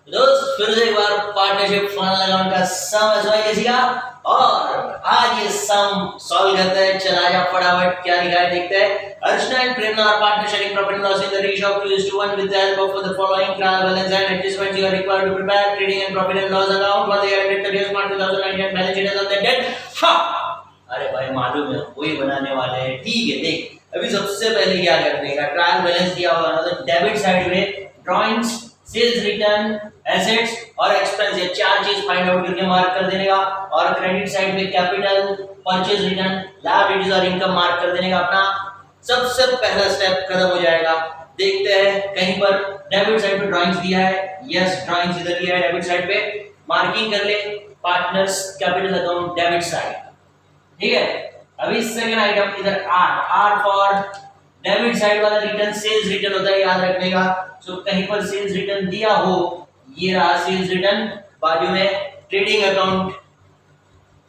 दोस्त फिर से एक बार पार्टनरशिप फंड अकाउंट का सम एसवाई किसी का और आज ये सम सॉल्व करते हैं। चला जा फटाफट क्या लिखा है देखते हैं। Archana and Prerna are partners sharing profit and loss in the ratio of 2:1 with the help of the following trial balance and adjustments you are required to prepare trading and profit and loss account for the year ended 30th March 2019 balance sheet as on the date। हाँ अरे भाई मालूम है वही बनाने वाले हैं। ठीक है देख अभी सबसे पहले क्या करने का ट्रायल बैलेंस दिया हुआ है तो डेबिट साइड में ड्राइंग्स सेल्स रिटर्न एसेट्स और एक्सपेंस ये चार चीज फाइंड आउट करके मार्क कर देने का और क्रेडिट साइड में कैपिटल परचेज रिटर्न लायबिलिटीज और इनकम मार्क कर देने का। अपना सबसे पहला स्टेप खत्म हो जाएगा। देखते हैं कहीं पर डेबिट साइड पे ड्राइंग्स दिया है। यस ड्राइंग्स इधर दिया है डेबिट साइड पे मार्किंग कर ले partners capital account debit side. ठीक है अभी सेकंड आइटम इधर आर फॉर डेबिट साइड वाला रिटर्न सेल्स रिटर्न होता है याद रखने का। सो कहीं पर सेल्स रिटर्न दिया हो ये रहा सेल्स रिटर्न बाजू में ट्रेडिंग अकाउंट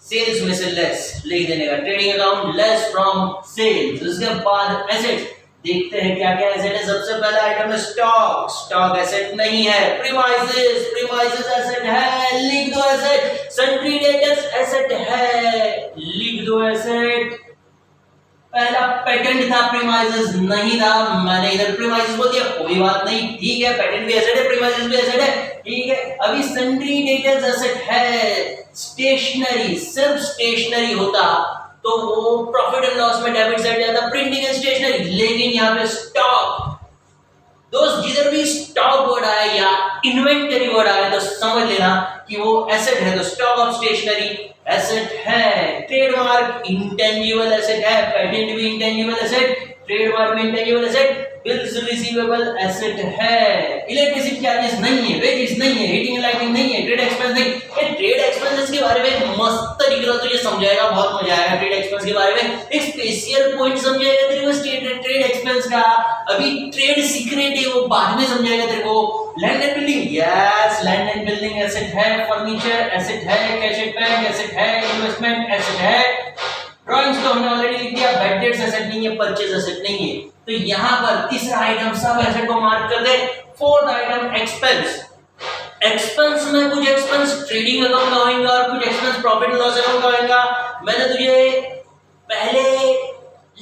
सेल्स में से लेस लिख देने का trading account less from sales. उसके बाद एसेट्स देखते हैं क्या क्या एसेट है। सबसे पहला आइटम है स्टॉक। स्टॉक एसेट नहीं है। प्रीमाइसेस प्रीमाइसेस एसेट है लिख दो एसेट। सन्ड्री डेटर्स एसेट है लिख दो एसेट। पहला पेटेंट था प्रीमाइसेस नहीं था मैंने इधर प्रीमाइसेस बोल दिया कोई बात नहीं। ठीक है पेटेंट भी एसेट है प्रीमाइसेस भी एसेट है। ठीक है अभी सन्ड्री डेटर्स एसेट है। स्टेशनरी सिर्फ स्टेशनरी होता तो वो प्रॉफिट एंड लॉस में डेबिट साइड जाता प्रिंटिंग एंड स्टेशनरी। लेकिन यहाँ पे स्टॉक दोस्त जिधर भी स्टॉक वर्ड आए या इन्वेंटरी वर्ड आए तो समझ लेना कि वो एसेट है। तो स्टॉक ऑफ स्टेशनरी एसेट है। ट्रेडमार्क इंटेंजिबल एसेट है। पेटेंट भी इंटेंजिबल एसेट ट्रेडमार्क भी intangible asset. Bills receivable asset है। इलेक्ट्रिसिटी चार्जेस नहीं है वेजेस नहीं है हीटिंग एंड लाइटिंग नहीं है ट्रेड एक्सपेंस नहीं। ये ट्रेड एक्सपेंसेस के बारे में मस्त तरीके से तुझे समझाएगा बहुत मजा आएगा। ट्रेड एक्सपेंस के बारे में एक स्पेशल पॉइंट समझाएगा तेरे को ट्रेड एक्सपेंस का। अभी ट्रेड सीक्रेट है वो बाद में समझाएगा तेरे को। Land and building yes land and building asset है। फर्नीचर एसेट है। कैश एट बैंक एसेट है। इन्वेस्टमेंट एसेट है। ड्राइंग्स तो हमने ऑलरेडी लिख दिया। बैड डेट्स एसेट नहीं है परचेज एसेट नहीं है। तो यहाँ पर तीसरा आइटम सब एसेट को मार्क कर दे। Fourth item expense. एक्सपेंस में कुछ एक्सपेंस ट्रेडिंग अकाउंट का होगा और कुछ expense profit and loss account का होगा। मैंने तुझे पहले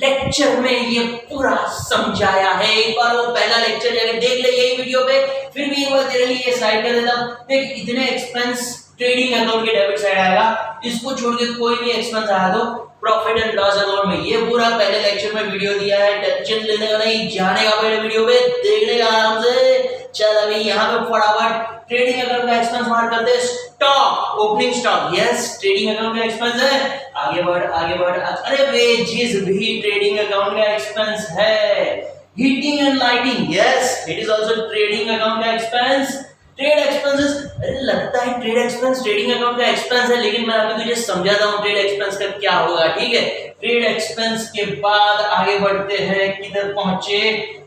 लेक्चर में ये पूरा समझाया है। एक बार वो पहला लेक्चर जाके देख ले यही वीडियो पे। फिर भी एक बार तेरे लिए ये स्लाइड कर देता हूं। देख इतने एक्सपेंस ट्रेडिंग अकाउंट के डेबिट साइड आएगा। इसको छोड़ के कोई भी एक्सपेंस आया तो प्रॉफिट एंड लॉस अकाउंट में। ये पूरा पहले लेक्चर में वीडियो दिया है। टेंशन लेने का नहीं जाने का पहले वीडियो पे देखने का आराम से। चल अभी यहाँ पे फटाफट ट्रेडिंग अकाउंट का एक्सपेंस मार्क करते हैं। Stock opening stock yes trading account का एक्सपेंस है। आगे बढ़ आगे बढ़। अरे वेजेस भी ट्रेडिंग अकाउंट का एक्सपेंस है। Heating and lighting yes it is also trading account का एक्सपेंस। ट्रेड एक्सपेंसेस अरे लगता है ट्रेड एक्सपेंस ट्रेडिंग अकाउंट का एक्सपेंस है लेकिन मैं अभी तुझे समझाता हूँ ट्रेड एक्सपेंस का क्या होगा। ठीक है ट्रेड एक्सपेंस के बाद आगे बढ़ते हैं। किधर पहुंचे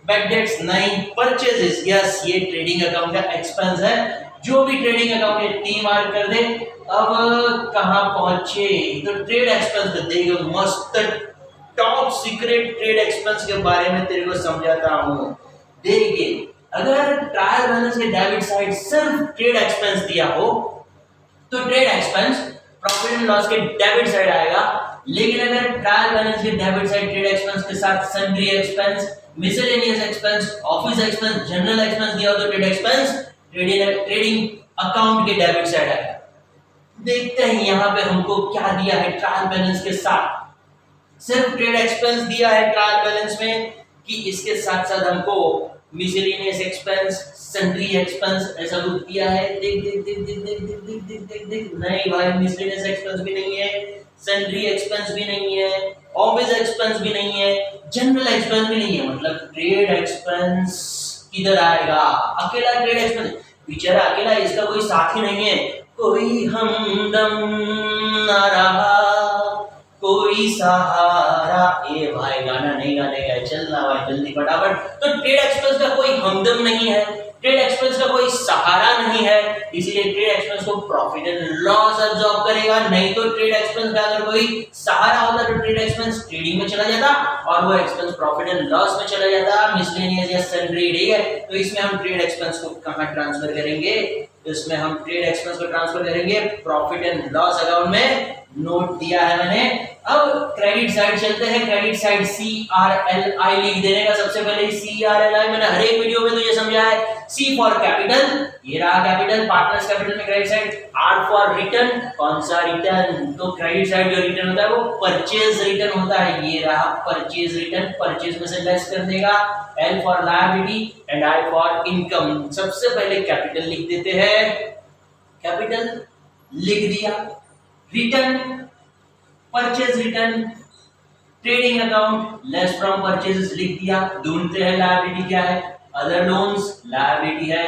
बैड डेट्स नहीं परचेजेस यस ये ट्रेडिंग अकाउंट का एक्सपेंस है। जो भी ट्रेडिंग अकाउंट है टी मार्क कर दे। अब कहां पहुंचे तो ट्रेड एक्सपेंस को देखो मस्त टॉप सीक्रेट ट्रेड एक्सपेंस के बारे में तेरे को समझाता हूं। देखिए अगर ट्रायल बैलेंस के डेबिट साइड सिर्फ ट्रेड एक्सपेंस दिया हो तो trade expense profit and loss के डेबिट साइड आएगा। लेकिन अगर ट्रायल बैलेंस के डेबिट साइड ट्रेड एक्सपेंस के साथ sundry expense miscellaneous expense office expense general expense दिया हो तो ट्रेड एक्सपेंस ट्रेडिंग अकाउंट के डेबिट साइड आएगा। देखते हैं यहाँ पे हमको क्या दिया है ट्रायल बैलेंस के साथ। सिर्फ ट्रेड एक्सपेंस दिया है ट्रायल बैलेंस में कि इसके साथ साथ हमको मिसलेनियस एक्सपेंस सन्ड्री एक्सपेंस ऐसा कुछ दिया है। देख देख देख देख देख देख देख देख देख देख नहीं भाई मिसलेनियस एक्सपेंस भी नहीं है सन्ड्री एक्सपेंस भी नहीं है ऑफिस एक्सपेंस भी नहीं है जनरल एक्सपेंस भी नहीं है। मतलब ट्रेड एक्सपेंस किधर आएगा। अकेला ट्रेड एक्सपेंस बेचारा अकेला इसका कोई साथी नहीं है। कोई हमदम ना रहा कोई सहारा। ए भाई गाना नहीं गाने का चलना भाई जल्दी फटाफट। तो ट्रेड एक्सपेंस का कोई हमदम नहीं है ट्रेड एक्सपेंस का कोई सहारा नहीं है इसीलिए ट्रेड एक्सपेंस को प्रॉफिट एंड लॉस अब्सॉर्ब करेगा। नहीं तो ट्रेड एक्सपेंस का अगर कोई सहारा होता तो ट्रेड एक्सपेंस ट्रेडिंग में चला जाता और वो एक्सपेंस प्रॉफिट एंड लॉस में चला जाता मिसलेनियस या सन्ड्री। ठीक है तो इसमें हम ट्रेड एक्सपेंस को कहां ट्रांसफर करेंगे इसमें हम ट्रेड एक्सपेंस को ट्रांसफर करेंगे, प्रॉफिट एंड लॉस अकाउंट में नोट दिया है मैंने। अब क्रेडिट साइड चलते हैं, क्रेडिट साइड CRLI लिख देने का। सबसे पहले CRLI मैंने हर एक वीडियो में तो ये समझा है। C फॉर कैपिटल, ये रहा कैपिटल, पार्टनर्स कैपिटल में credit side. R for return, कौन सा रिटर्न, तो क्रेडिट साइड जो रिटर्न होता है वो परचेज रिटर्न होता है, ये रहा परचेज रिटर्न, परचेज में से लेस कर देगा। L for liability and I for income. सबसे पहले कैपिटल लिख देते हैं, कैपिटल लिख दिया, return purchase return, trading account less from purchases लिख दिया। ढूंढते हैं लायबिलिटी क्या है, अदर लोन्स लायबिलिटी है,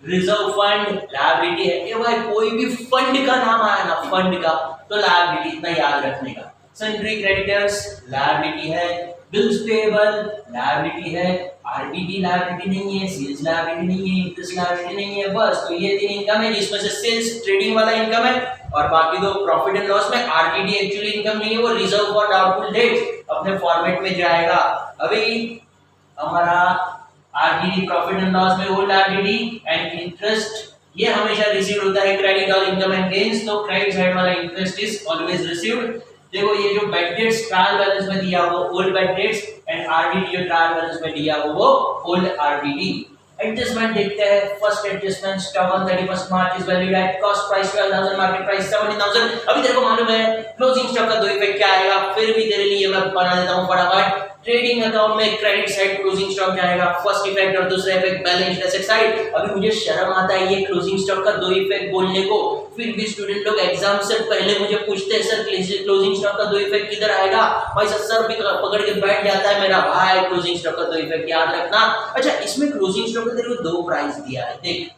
रिजर्व फंड लायबिलिटी है। ये भाई कोई भी फंड का नाम आया ना, फंड का, तो लायबिलिटी इतना याद रखने का। सन्ड्री क्रेडिटर्स लायबिलिटी है, बिल्स पेएबल लायबिलिटी है, आरबीटी लायबिलिटी नहीं है, सेल्स लायबिलिटी नहीं है, इंटरेस्ट लायबिलिटी नहीं है। बस तो ये तीन इनकम है, जिसमें से सेल्स ट्रेडिंग वाला इनकम है और बाकी दो प्रॉफिट एंड लॉस में। आरटीडी एक्चुअली इनकम नहीं है, वो रिजर्व फॉर डाउटफुल डेट्स अपने फॉर्मेट में जाएगा। अभी हमारा आरटीडी प्रॉफिट एंड लॉस में वो लायबिलिटी एंड इंटरेस्ट ये हमेशा रिसीव होता है, क्रेडिट और इनकम एंड गेन्स, तो क्रेडिट साइड वाला इंटरेस्ट इज ऑलवेज रिसीव्ड। देखो ये जो बैड डेट्स ट्रायल बैलेंस में दिया वो old bad dates and RDD जो ट्रायल बैलेंस में दिया वो ओल्ड आरडीडी। एडजस्टमेंट देखते हैं। First adjustment stock on 31 March is valued at cost price 12,000, market price 70,000। अभी तेरे को मालूम है क्लोजिंग स्टॉक का दो इफेक्ट क्या आएगा, फिर भी तेरे लिए मैं बना देता हूं फटाफट। ट्रेडिंग अकाउंट में क्रेडिट साइड क्लोजिंग स्टॉक जाएगा, फर्स्ट इफेक्ट, और दूसरा effect balance sheet asset side. अभी मुझे शर्म आता है ये क्लोजिंग स्टॉक का दो इफेक्ट बोलने को, फिर भी स्टूडेंट लोग एग्जाम से पहले मुझे पूछते हैं सर क्लोजिंग स्टॉक का दो इफेक्ट किधर आएगा। भाई सर भी पकड़ के बैठ जाता है मेरा भाई, क्लोजिंग स्टॉक का दो इफेक्ट याद रखना। अच्छा इसमें क्लोजिंग स्टॉक का तेरे को दो प्राइस दिया है, देख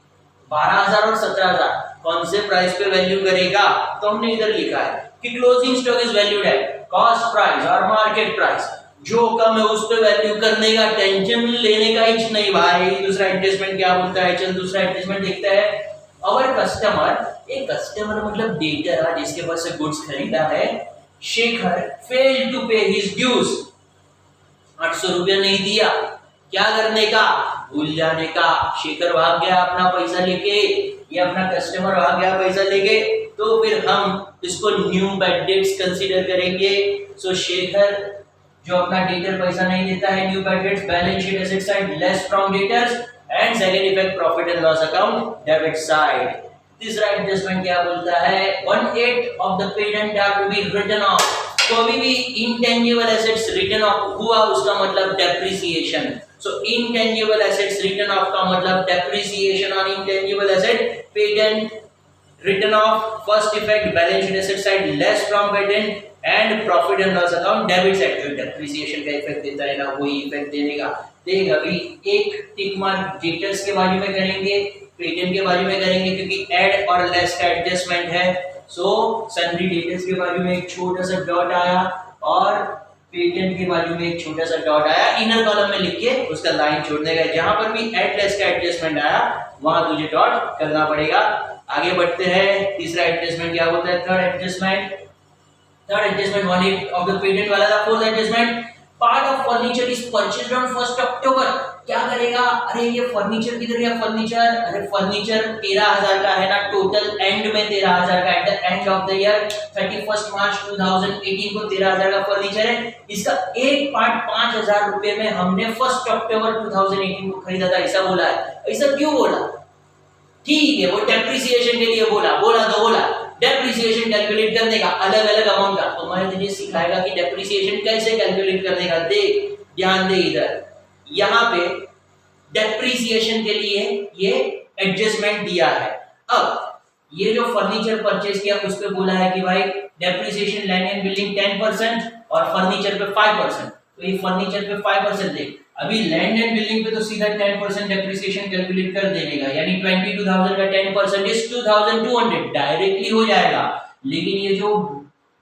12,000 और 17,000, कौन से प्राइस पे वैल्यू करेगा, तो हमने इधर लिखा है कि closing stock is valued at cost price और मार्केट प्राइस। जो कम है उस पे वैल्यू करने का टेंशन लेने का ही नहीं भाई। दूसरा एडजस्टमेंट क्या बोलता है, चल दूसरा एडजस्टमेंट देखते हैं। अवर कस्टमर, एक कस्टमर मतलब डेटर है जिसके पास से गुड्स खरीदा है, शेखर फेल्ड टू पे हिज ड्यूज, 800 रुपया नहीं दिया, क्या करने का, भूल जाने का। शेखर भाग गया अपना पैसा लेके, ये अपना कस्टमर भाग गया पैसा लेके, तो फिर हम इसको न्यू बैड डेट्स कंसीडर करेंगे। सो शेखर जो अपना डेटर पैसा नहीं देता है, new bad debts, balance sheet asset side less from debtors and second effect profit and loss account debit side. तीसरा एडजस्टमेंट क्या बोलता है, 1/8 of the patent to be written off. तो अभी भी इंटेंजिबल एसेट्स रिटन ऑफ हुआ, उसका मतलब depreciation. So intangible assets written off का मतलब depreciation on intangible asset, patent written off, first effect balance sheet asset side less from patent and profit and loss account debit side. जो depreciation का effect देता है ना वही effect देने का। देख अभी एक टिक मार्क डेटर्स के बारे में करेंगे, पेटेंट के बारे में करेंगे क्योंकि ऐड और लेस का एडजस्टमेंट है। सो सन्ड्री डेटर्स के बारे में एक छोटा सा डॉट आया और पेटेंट के बारे में एक छोटा सा डॉट आया, इनर कॉलम में लिख के उसका लाइन छोड़ने का। जहां पर भी ऐड लेस का एडजस्टमेंट आया वहां तुझे डॉट करना पड़ेगा। आगे बढ़ते हैं, तीसरा एडजस्टमेंट क्या होता है, third adjustment 1/8 of the patent वाला था। Fourth adjustment, part of furniture is purchased on 1 अक्टूबर। क्या करेगा, अरे ये फर्नीचर किधर गया, फर्नीचर, अरे फर्नीचर 13,000 का है ना टोटल, एंड में 13,000 का, at the end of the year 31 मार्च 2018 को 13,000 का फर्नीचर है। इसका एक पार्ट 5,000 रुपए में हमने 1 अक्टूबर 2018 को खरीदा था, ऐसा बोला है। ऐसा क्यों बोला, ठीक है वो डेप्रिसिएशन के लिए बोला तो बोला डेप्रिसिएशन कैलकुलेट करने का अलग अलग अमाउंट का। तो मैं तुझे सिखाएगा कि डेप्रिसिएशन कैसे कैलकुलेट करने का। देख ध्यान दे, इधर यहाँ पे डेप्रिसिएशन के लिए ये एडजस्टमेंट दिया है। अब ये जो फर्नीचर परचेज किया उस पे बोला है कि भाई डेप्रिसिएशन लैंड एंड बिल्डिंग 10% और फर्नीचर पे 5%। तो ये फर्नीचर पे 5% दे, अभी लैंड एंड बिल्डिंग पे तो सीधा 10% डेप्रिसिएशन कैलकुलेट कर देने का, यानी 22,000 का 10% इज 2,200 डायरेक्टली हो जाएगा। लेकिन ये जो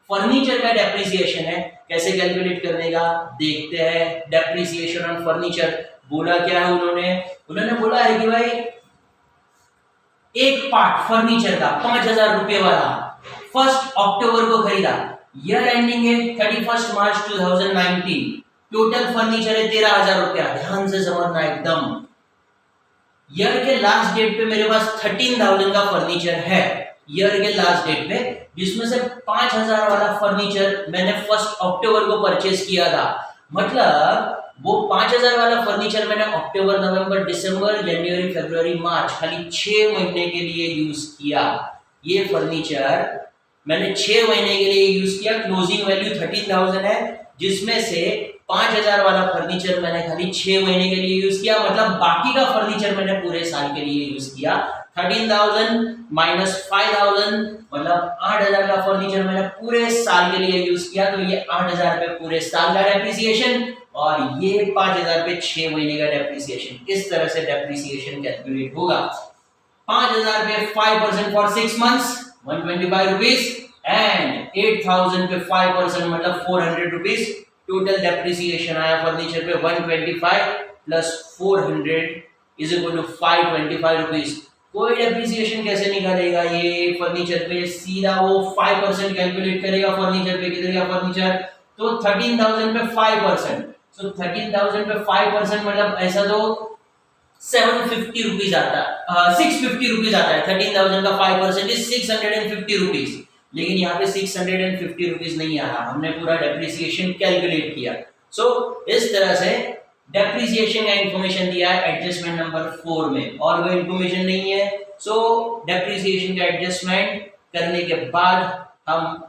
फर्नीचर का डेप्रिसिएशन है कैसे कैलकुलेट करने का देखते हैं। डेप्रिसिएशन ऑन फर्नीचर बोला क्या है उन्होंने बोला है कि भाई एक पार्ट फर्नीचर का 5,000 रुपए वाला 1 अक्टूबर को खरीदा, ईयर एंडिंग है 31 मार्च 2019, टोटल फर्नीचर है 13,000 रुपया। ध्यान से समझना एकदम, ईयर के लास्ट डेट पे मेरे पास 13,000 का फर्नीचर है, ईयर के लास्ट डेट पे, जिसमें से 5,000 वाला फर्नीचर मैंने 1 अक्टूबर को परचेज किया था। मतलब वो 5,000 वाला फर्नीचर मैंने अक्टूबर, नवंबर, दिसंबर, जनवरी, फरवरी, मार्च खाली 6 महीने के लिए यूज किया। ये फर्नीचर मैंने 6 महीने के लिए यूज किया। क्लोजिंग वैल्यू 13,000 है, जिसमें से 5,000 वाला फर्नीचर मैंने खाली 6 महीने के लिए यूज किया। मतलब बाकी का फर्नीचर मैंने पूरे साल के लिए यूज किया। 13,000 माइनस 5,000 मतलब 8,000 का फर्नीचर मैंने पूरे साल के लिए यूज किया। तो ये 8,000 पे पूरे साल का डेप्रिसिएशन और ये 5,000 पे 6 महीने का डेप्रिसिएशन। इस तरह से डेप्रिसिएशन कैलकुलेट होगा। 5,000 पे 5% फॉर 6 मंथ्स 125 रुपीज एंड 8,000 पे 5% मतलब 400 रुपीज। टोटल डेप्रिसिएशन आया फर्नीचर पे 125 plus 400 is equal to 525 rupees. कोई डेप्रिसिएशन कैसे निकालेगा ये फर्नीचर पे? सीधा वो 5% कैलकुलेट करेगा फर्नीचर पे। कितने का फर्नीचर? तो 13,000 पे 5%, सो 13,000 पे 5% मतलब ऐसा तो 750 रुपीज आता है, 650 रुपीज आता है। 13,000 का 5% इज 650 रुपीज। लेकिन यहाँ पे 650 रुपीज नहीं आया, हमने पूरा डेप्रिसिएशन कैलकुलेट किया। सो इस तरह से डेप्रिसिएशन का इंफॉर्मेशन दिया है एडजस्टमेंट नंबर 4 में, और वो इंफॉर्मेशन नहीं है। सो डेप्रिसिएशन का एडजस्टमेंट करने के बाद हम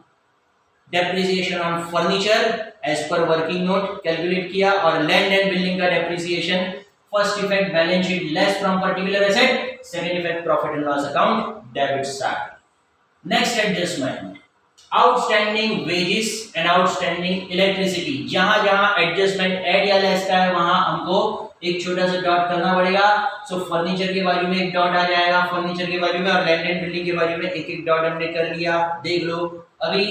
depreciation on furniture as per working note calculate किया, और लैंड एंड बिल्डिंग का depreciation first effect balance sheet less from particular asset, second effect profit and loss account debit side. Next adjustment outstanding wages and outstanding electricity. जहां जहां adjustment add या less का है वहां हमको एक छोटा सा डॉट करना पड़ेगा। सो फर्नीचर के बाजू में एक डॉट आ जाएगा, फर्नीचर के बाजू में, और लैंड एंड बिल्डिंग के बाजू में एक एक डॉट हमने कर लिया। देख लो अभी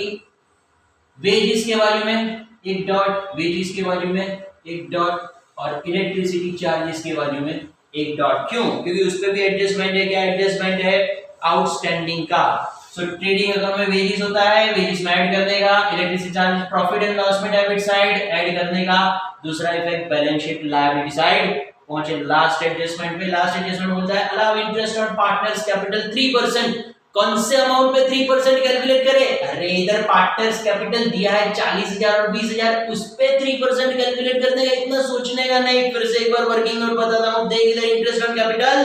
वेजेस के बाजू में एक डॉट, वेजेस के बाजू में एक डॉट, और इलेक्ट्रिसिटी चार्जेस के बाजू में एक डॉट। क्यों? क्योंकि उस पर भी एडजस्टमेंट है। क्या एडजस्टमेंट है? आउटस्टैंडिंग का। सो ट्रेडिंग अकाउंट में वेजेस होता है, वेजेस में ऐड करने का, electricity charges profit and loss में डेबिट साइड ऐड करने का, दूसरा effect balance sheet liability side. पहुंचे लास्ट एडजस्टमेंट पे। लास्ट एडजस्टमेंट बोलता है allow interest on partners capital 3%। कौन से अमाउंट पे 3% कैलकुलेट करें? अरे इधर पार्टनर्स कैपिटल दिया है 40,000 और 20,000, उस पे 3% कैलकुलेट करने का इतना सोचने का नहीं। फिर से एक बार वर्किंग नोट बताता हूं, देख इधर इंटरेस्ट ऑन कैपिटल,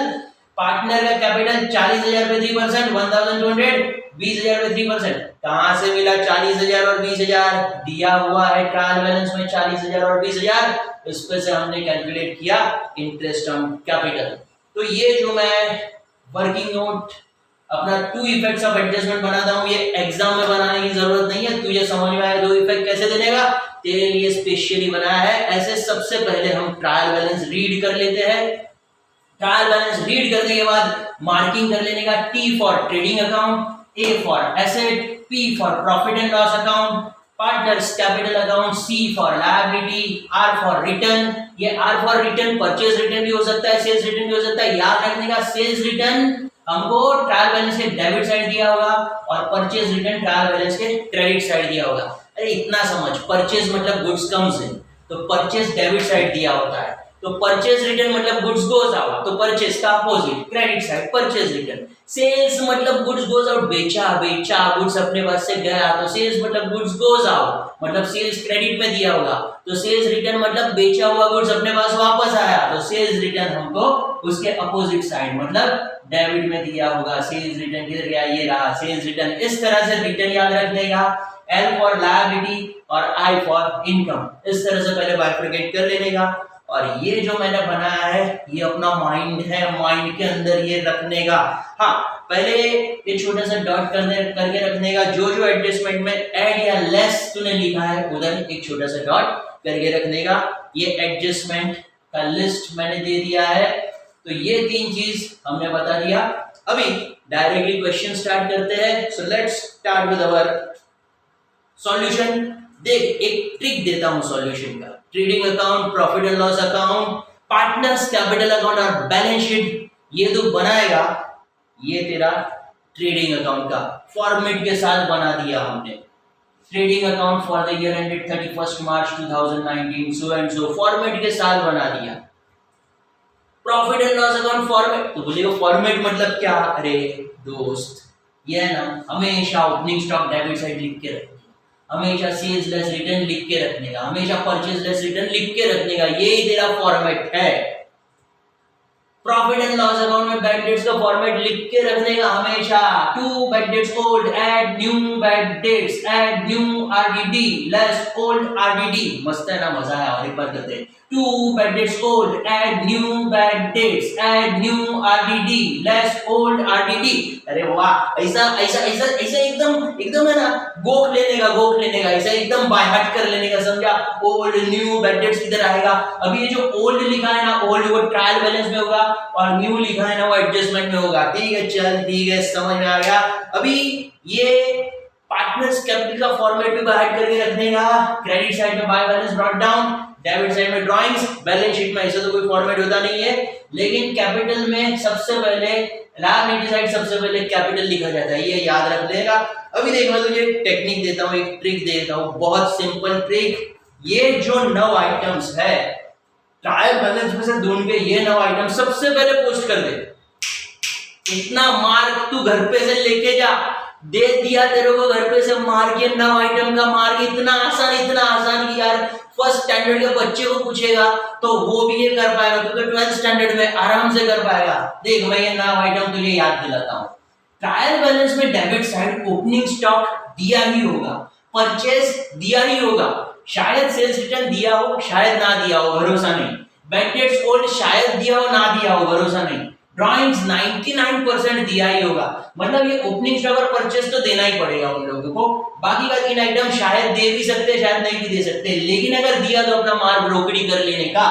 पार्टनर का कैपिटल 40,000 पे 3%, 1,200, 20,000 पे 3%। कहां से मिला 40,000 और 20,000? दिया हुआ है ट्रायल बैलेंस में 40,000 और 20,000, इस पे से हमने कैलकुलेट किया इंटरेस्ट ऑन कैपिटल। तो ये जो मैं वर्किंग नोट अपना 2 इफेक्ट्स ऑफ एडजस्टमेंट बनाता हूं, ये एग्जाम में बनाने की जरूरत नहीं है। तुझे समझ में आया 2 इफेक्ट कैसे देने का? तेरे लिए स्पेशली बनाया है। ऐसे सबसे पहले हम ट्रायल बैलेंस रीड कर लेते हैं। ट्रायल बैलेंस रीड करने के बाद मार्किंग कर लेने का, T for trading account, A for asset, P for profit and loss account, partners capital account, C for liability, R for return. ये R for return purchase return भी हो सकता है, सेल्स रिटर्न भी हो सकता है। याद रखने का, सेल्स रिटर्न हमको ट्रायल बैलेंस के डेबिट साइड दिया होगा और परचेज रिटर्न ट्रायल बैलेंस के क्रेडिट साइड दिया होगा। अरे इतना समझ, परचेज मतलब गुड्स कम्स इन, तो परचेज डेबिट साइड दिया होता है। तो परचेज रिटर्न मतलब गुड्स गोज आउट, तो परचेज का opposite credit side purchase return. Sales मतलब गुड्स गोज आउट, बेचा गुड्स अपने पास से गया, तो सेल्स मतलब गुड्स गोज आउट, मतलब सेल्स क्रेडिट में दिया होगा। तो सेल्स रिटर्न मतलब बेचा हुआ गुड्स अपने पास वापस आया, तो सेल्स रिटर्न हमको उसके अपोजिट साइड मतलब डेबिट में दिया होगा। सेल्स रिटर्न किधर गया? ये रहा सेल्स रिटर्न। इस तरह से रिटर्न याद रखने का, L फॉर लायबिलिटी और I फॉर इनकम। इस तरह से पहले बाइफरकेट कर लेने का। और ये जो मैंने बनाया है ये अपना माइंड है, माइंड के अंदर ये रखने का। हाँ, पहले ये छोटा सा डॉट करके रखने का। जो जो एडजस्टमेंट में ऐड या लेस तूने लिखा है उधर एक छोटा सा डॉट करके रखने का। ये एडजस्टमेंट का लिस्ट मैंने दे दिया है। तो ये 3 चीज हमने बता दिया। अभी डायरेक्टली क्वेश्चन स्टार्ट करते हैं। So let's start with our solution. देख एक ट्रिक देता हूं सॉल्यूशन का। Trading account, profit and loss account, partners capital account और बैलेंस शीट, ये तो बनाएगा। ये तेरा ट्रेडिंग अकाउंट का फॉर्मेट के साथ बना दिया हमने। Trading account for the year ended 31 March 2019 so and so format के साथ बना दिया। Profit and loss account format, तो बोलेगा फॉर्मेट मतलब क्या? अरे दोस्त, ये है ना, हमेशा ओपनिंग स्टॉक डेबिट साइड लिख के रखने का, हमेशा सेल्स लेस रिटर्न लिख के रखने का, हमेशा परचेज लेस रिटर्न लिख के रखने का, यही तेरा फॉर्मेट है। प्रॉफिट एंड लॉस अकाउंट में बैड डेट्स का फॉर्मेट लिख के रखने का हमेशा। To bad debts old, add new bad debts, add new RDD, less old RDD. मस्त है ना, मजा है। और एक बार करते हैं, to bad debts old, add new bad debts, add new RDD, less old RDD. अरे वाह, ऐसा ऐसा ऐसा ऐसा एकदम एकदम है ना, गोख लेने का, ऐसा एकदम बाय हार्ट कर लेने का, समझा? ओल्ड न्यू बैड डेट्स किधर आएगा? अभी ये जो ओल्ड लिखा है ना, ओल्ड वो ट्रायल बैलेंस में होगा, और न्यू लिखा है ना वो एडजस्टमेंट में होगा। ठीक है, चल ठीक है, समझ में आ गया। अभी ये पार्टनर्स कैपिटल का फॉर्मेट भी बाहर करके रखने का। क्रेडिट साइड में by balance brought down, debit side में ड्राइंग्स, बैलेंस शीट में ऐसा तो कोई फॉर्मेट होता नहीं है, लेकिन कैपिटल में सबसे पहले लायबिलिटी साइड सबसे पहले कैपिटल लिखा जाता है, ये याद रख लेगा। अभी देख मैं तुझे टेक्निक देता हूँ, एक ट्रिक देता हूँ, बहुत सिंपल ट्रिक। ये जो 9 आइटम्स है ट्रायल बैलेंस में से ढूंढ के ये 9 आइटम सबसे पहले पोस्ट कर दे। इतना मार्क तू घर पे से लेके जा, दे दिया तेरे को घर पे से मार्क, ये 9 आइटम का मार्क इतना आसान कि यार फर्स्ट स्टैंडर्ड के बच्चे को पूछेगा तो वो भी ये कर पाएगा, तो 12th स्टैंडर्ड में आराम से कर पाएगा। देख मैं ये 9 आइटम तुझे याद दिलाता हूँ। ट्रायल बैलेंस में डेबिट साइड ओपनिंग स्टॉक दिया ही होगा, परचेज दिया ही होगा, शायद सेल्स रिटर्न दिया हो, शायद ना दिया हो, भरोसा नहीं। बैड डेट्स ओल्ड शायद दिया हो, ना दिया हो, भरोसा नहीं। ड्राइंग्स 99% दिया ही होगा, मतलब ये ओपनिंग स्टॉक और परचेज तो देना ही पड़ेगा उन लोगों को। बाकी का 3 आइटम शायद दे भी सकते, शायद नहीं भी दे सकते, लेकिन अगर दिया तो अपना मार्क रोकड़ी कर लेने का।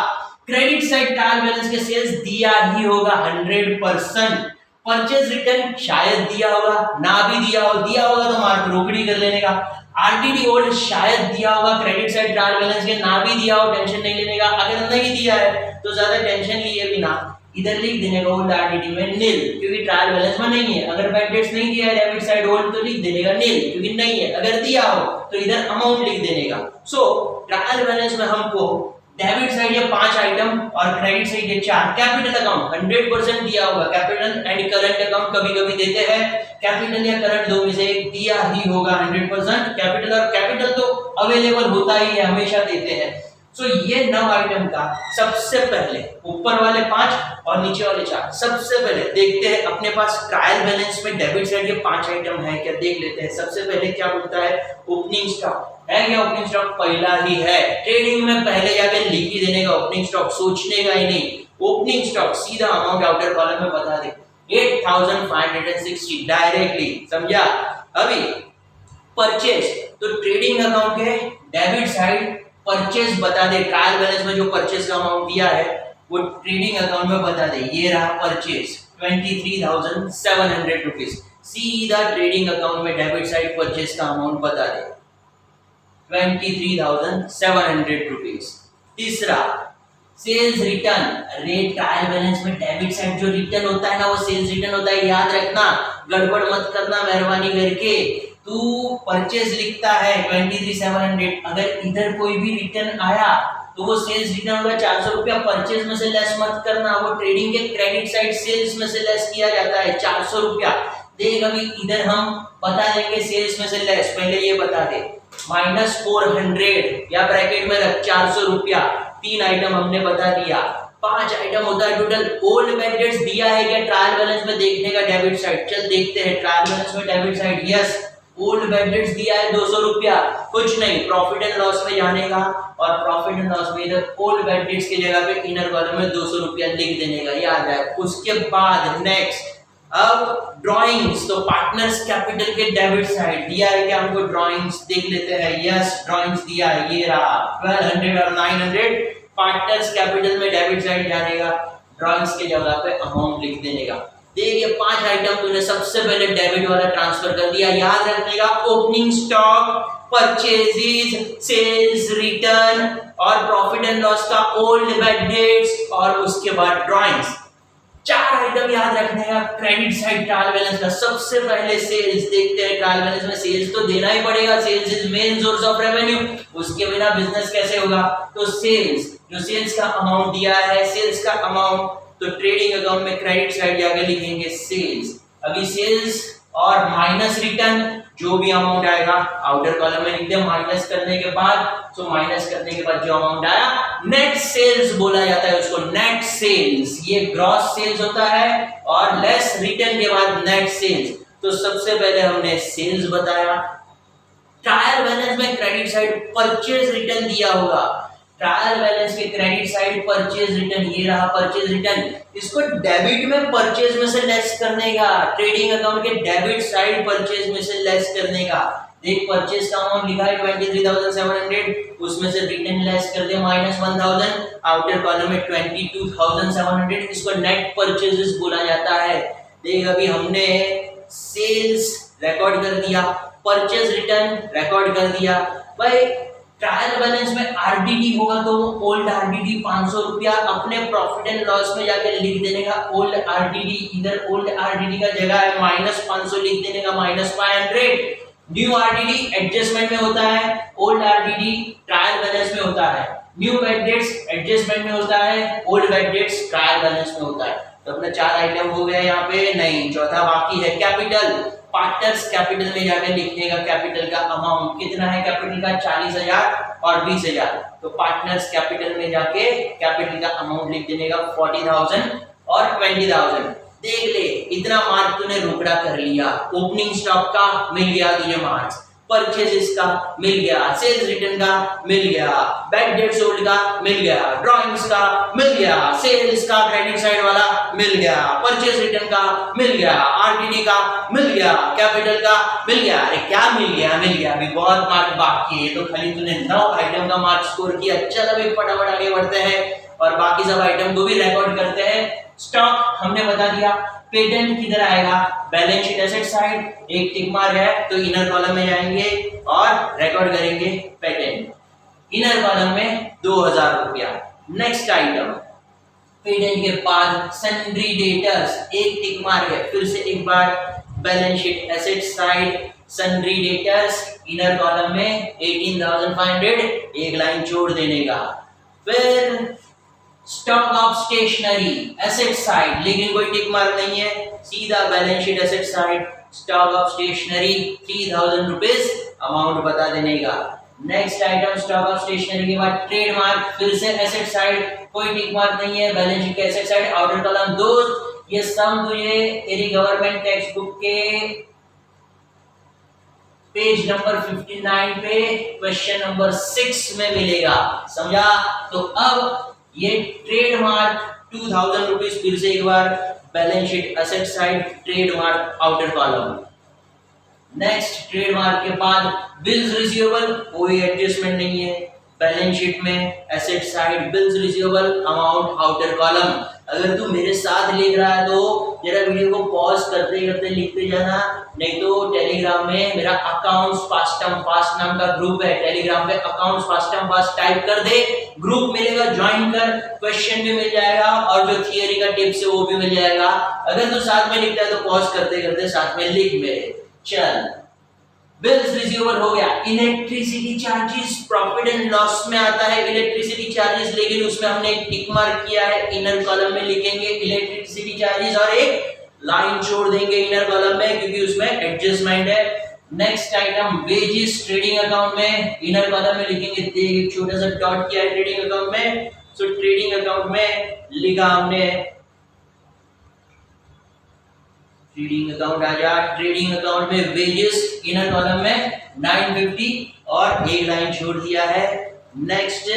क्रेडिट साइड ट्रायल बैलेंस के सेल्स दिया ही होगा 100%। परचेज रिटर्न शायद दिया होगा, ना भी दिया होगा तो मार्क रोकड़ी कर लेने का। आरटीडी ओल्ड शायद दिया होगा क्रेडिट साइड ट्रायल बैलेंस के, ना भी दिया हो टेंशन नहीं लेने का। अगर नहीं दिया है तो ज्यादा टेंशन लिए भी ना, इधर लिख देने का ओल्ड आरटीडी में नील, क्योंकि ट्रायल बैलेंस में नहीं है। अगर बैड डेट्स नहीं दिया है डेबिट साइड ओल्ड तो लिख देने का नील, क्योंकि नहीं है। अगर दिया हो तो इधर अमाउंट लिख देने का। सो ट्रायल बैलेंस में हमको डेबिट साइड ये 5 आइटम और क्रेडिट साइड ये 4। कैपिटल अकाउंट 100% दिया होगा, कैपिटल एंड करंट अकाउंट कभी-कभी देते हैं, कैपिटल या करंट दो में से एक दिया ही होगा 100%। कैपिटल और कैपिटल तो अवेलेबल होता ही है, हमेशा देते हैं। सो ये 9 आइटम का सबसे पहले ऊपर वाले 5 और नीचे वाले 4 सबसे पहले देखते हैं अपने पास ट्रायल बैलेंस में डेबिट साइड के 5 आइटम है क्या, देख लेते हैं। सबसे पहले क्या बोलता है, ओपनिंग स्टॉक है क्या? ओपनिंग स्टॉक पहला ही है, ट्रेडिंग में पहले जाके लिख ही देने का ओपनिंग स्टॉक, सोचने का ही नहीं। ओपनिंग स्टॉक सीधा अमाउंट आउटर कॉलम में बता दे, 8560 डायरेक्टली, समझा? अभी परचेज तो ट्रेडिंग अकाउंट के डेबिट साइड परचेज बता दे, ट्रायल बैलेंस में जो परचेज का अमाउंट दिया है वो ट्रेडिंग अकाउंट में बता दे। ये रहा परचेज 23,700 रुपीज, सीधा ट्रेडिंग अकाउंट में डेबिट साइड परचेज का अमाउंट बता दे 23,700 रुपीज। तीसरा सेल्स रिटर्न, अरे ट्रायल बैलेंस में डेबिट साइड जो रिटर्न होता है ना वो सेल्स रिटर्न होता है, याद रखना, गड़बड़ मत करना मेहरबानी करके। तू परचेज लिखता है 23,700, अगर इधर कोई भी रिटर्न आया तो वो सेल्स रिटर्न होगा 400 रुपया, परचेज में से लेस मत करना, वो ट्रेडिंग के क्रेडिट साइड सेल्स में से लेस किया जाता है 400 रुपया। देख अभी इधर हम बता देंगे सेल्स में से लेस, पहले ये बता दे -400 या ब्रैकेट में रख 400 रुपया। 3 आइटम हमने बता दिया, 5 आइटम होता है टोटल। ओल्ड बैड डेट्स दिया है क्या ट्रायल बैलेंस में देखने का डेबिट साइड, चल देखते हैं ट्रायल बैलेंस में debit side. Yes, old bad dates दिया है 200 रुपया, कुछ नहीं, प्रॉफिट एंड लॉस में जाने का और प्रॉफिट एंड लॉस में इधर ओल्ड बैड डेट्स की जगह पे इनर कॉलम में 200 रुपया लिख देने का, याद है। उसके बाद नेक्स्ट अब ड्राइंग्स, तो पार्टनर्स कैपिटल के डेबिट साइड दिया है क्या हमको, ड्राइंग्स देख लेते हैं। यस, ड्राइंग्स दिया है, ये रहा 1200 और 900, पार्टनर्स कैपिटल में डेबिट साइड जाने का, ड्राइंग्स के जगह पे अमाउंट लिख देने का। देखिए 5 आइटम तूने सबसे पहले डेबिट वाला ट्रांसफर कर दिया, याद रखने का opening stock, purchases, sales return और प्रॉफिट एंड लॉस का ओल्ड बैड डेट्स और उसके बाद ड्राइंग्स। 4 आइटम याद रखने का क्रेडिट साइड ट्रायल बैलेंस का, सबसे पहले सेल्स देखते हैं। ट्रायल बैलेंस में सेल्स तो देना ही पड़ेगा, sales is main source of revenue, उसके बिना बिजनेस कैसे होगा। तो सेल्स, जो सेल्स का अमाउंट दिया है, सेल्स का अमाउंट तो ट्रेडिंग अकाउंट में क्रेडिट साइड जाके लिखेंगे सेल्स। अभी सेल्स और माइनस रिटर्न, जो भी अमाउंट आएगा आउटर कॉलम में लिख दे, माइनस करने के बाद, तो माइनस करने के बाद जो अमाउंट आया नेट सेल्स बोला जाता है उसको, नेट सेल्स। ये ग्रॉस सेल्स होता है और लेस रिटर्न के बाद नेट सेल्स। तो सबसे पहले हमने सेल्स बताया। ट्रायल बैलेंस में क्रेडिट साइड परचेज रिटर्न दिया होगा, ट्रायल बैलेंस के क्रेडिट साइड परचेज रिटर्न, ये रहा परचेज रिटर्न, इसको डेबिट में परचेज में से लेस करने का, ट्रेडिंग अकाउंट के डेबिट साइड परचेज में से लेस करने का। देख परचेज का अमाउंट लिखा है 23,700, उसमें से रिटर्न लेस कर दे -1,000, आउटर कॉलम में 22,700, इसको नेट परचेजेस बोला जाता है। देख अभी हमने सेल्स रिकॉर्ड कर दिया, परचेज रिटर्न रिकॉर्ड कर दिया। भाई ट्रायल बैलेंस में आरडीडी होगा तो ओल्ड आरडीडी 500 रुपया अपने प्रॉफिट एंड लॉस में जाके लिख देने का, ओल्ड आरडीडी, इधर ओल्ड आरडीडी का जगह है -500 लिख देने का, -500। न्यू आरडीडी एडजस्टमेंट में होता है, ओल्ड आरडीडी ट्रायल बैलेंस में होता है, न्यू बैड डेट्स एडजस्टमेंट में होता है, old bad dates trial balance में होता है। तो अपने 4 आइटम हो गए यहाँ पे, नहीं चौथा बाकी है। कैपिटल, पार्टनर्स कैपिटल में जाकर लिखने का, कैपिटल का अमाउंट कितना है, कैपिटल का 40,000 और 20,000, तो पार्टनर्स कैपिटल में जाके कैपिटल का अमाउंट लिख देने का 40,000 और 20,000। देख ले इतना मार्क तूने रोकड़ा कर लिया, ओपनिंग स्टॉक का मिल गया तुझे मार्क्स, परचेजेस का मिल गया, सेल्स रिटर्न का मिल गया, बैड डेट सोल्ड का मिल गया, ड्राइंग्स का मिल गया, सेल्स का क्रेडिट साइड वाला मिल गया, परचेज रिटर्न का मिल गया, आरटीडी का मिल गया, कैपिटल का मिल गया। अरे क्या मिल गया, मिल गया, अभी बहुत मार्क बाकी है। तो खाली तूने 9 आइटम का मार्क स्कोर किया। चल अभी फटाफट आगे बढ़ते हैं और बाकी सब आइटम को भी रिकॉर्ड करते हैं। स्टॉक हमने बता दिया, पेटेंट किधर आएगा, बैलेंस शीट एसेट साइड, एक टिक मार्क है तो इनर कॉलम में जाएंगे और रिकॉर्ड करेंगे पेटेंट, इनर कॉलम में 2,000 रुपया। नेक्स्ट आइटम पेटेंट के बाद सन्ड्री डेटर्स, एक टिक मार्क है, फिर से एक बार balance sheet asset side, sundry debtors inner column में 18,500, एक लाइन छोड़ देने का। फिर stock of stationery asset side, लेकिन कोई टिक मार्क नहीं है, सीधा balance sheet asset side, stock of stationery 3,000 rupees amount बता देने का। Next item stock of stationery के बाद ट्रेडमार्क, फिर से एसेट साइड, कोई टिक मार्क नहीं है, बैलेंस शीट के एसेट साइड, आउटर कॉलम। दोस्त ये सम तुझे तेरी गवर्नमेंट टेक्स्ट बुक के पेज नंबर 59 पे क्वेश्चन नंबर 6 में मिलेगा, समझा। तो अब ये ट्रेडमार्क 2,000 रुपीज, फिर से एक बार balance sheet asset side, trademark outer column. Next trademark के बाद बिल्स रिसीवेबल, कोई एडजस्टमेंट नहीं है, बैलेंस शीट में asset side, bills receivable amount outer column. अगर तू मेरे साथ लिख रहा है तो जरा वीडियो को पॉज करते करते लिखते जाना, नहीं तो टेलीग्राम में मेरा अकाउंट्स फास्टम फास्ट नाम का ग्रुप है, टेलीग्राम पे अकाउंट्स फास्टम फास्ट टाइप कर दे, ग्रुप मिलेगा, ज्वाइन कर, क्वेश्चन भी मिल जाएगा और जो थियरी का टिप्स है वो भी मिल जाएगा। अगर तू साथ में लिखता है तो पॉज करते करते साथ में लिख मेरे। चल बिल्स रिसीवेबल हो गया। Electricity charges profit and loss में आता है इलेक्ट्रिसिटी चार्जेस, लेकिन उसमें हमने एक टिक मार्क किया है, इनर कॉलम में लिखेंगे इलेक्ट्रिसिटी चार्जेस और एक लाइन छोड़ देंगे इनर कॉलम में क्योंकि उसमें एडजस्टमेंट है। Next item wages trading account में, इनर कॉलम में लिखेंगे, एक छोटा सा डॉट किया है ट्रेडिंग अकाउंट में, सो ट्रेडिंग अकाउंट में लिखा हमने ट्रेडिंग अकाउंट आ जा, ट्रेडिंग अकाउंट में वेजेस इनर कॉलम में 950 और एक लाइन छोड़ दिया है। नेक्स्ट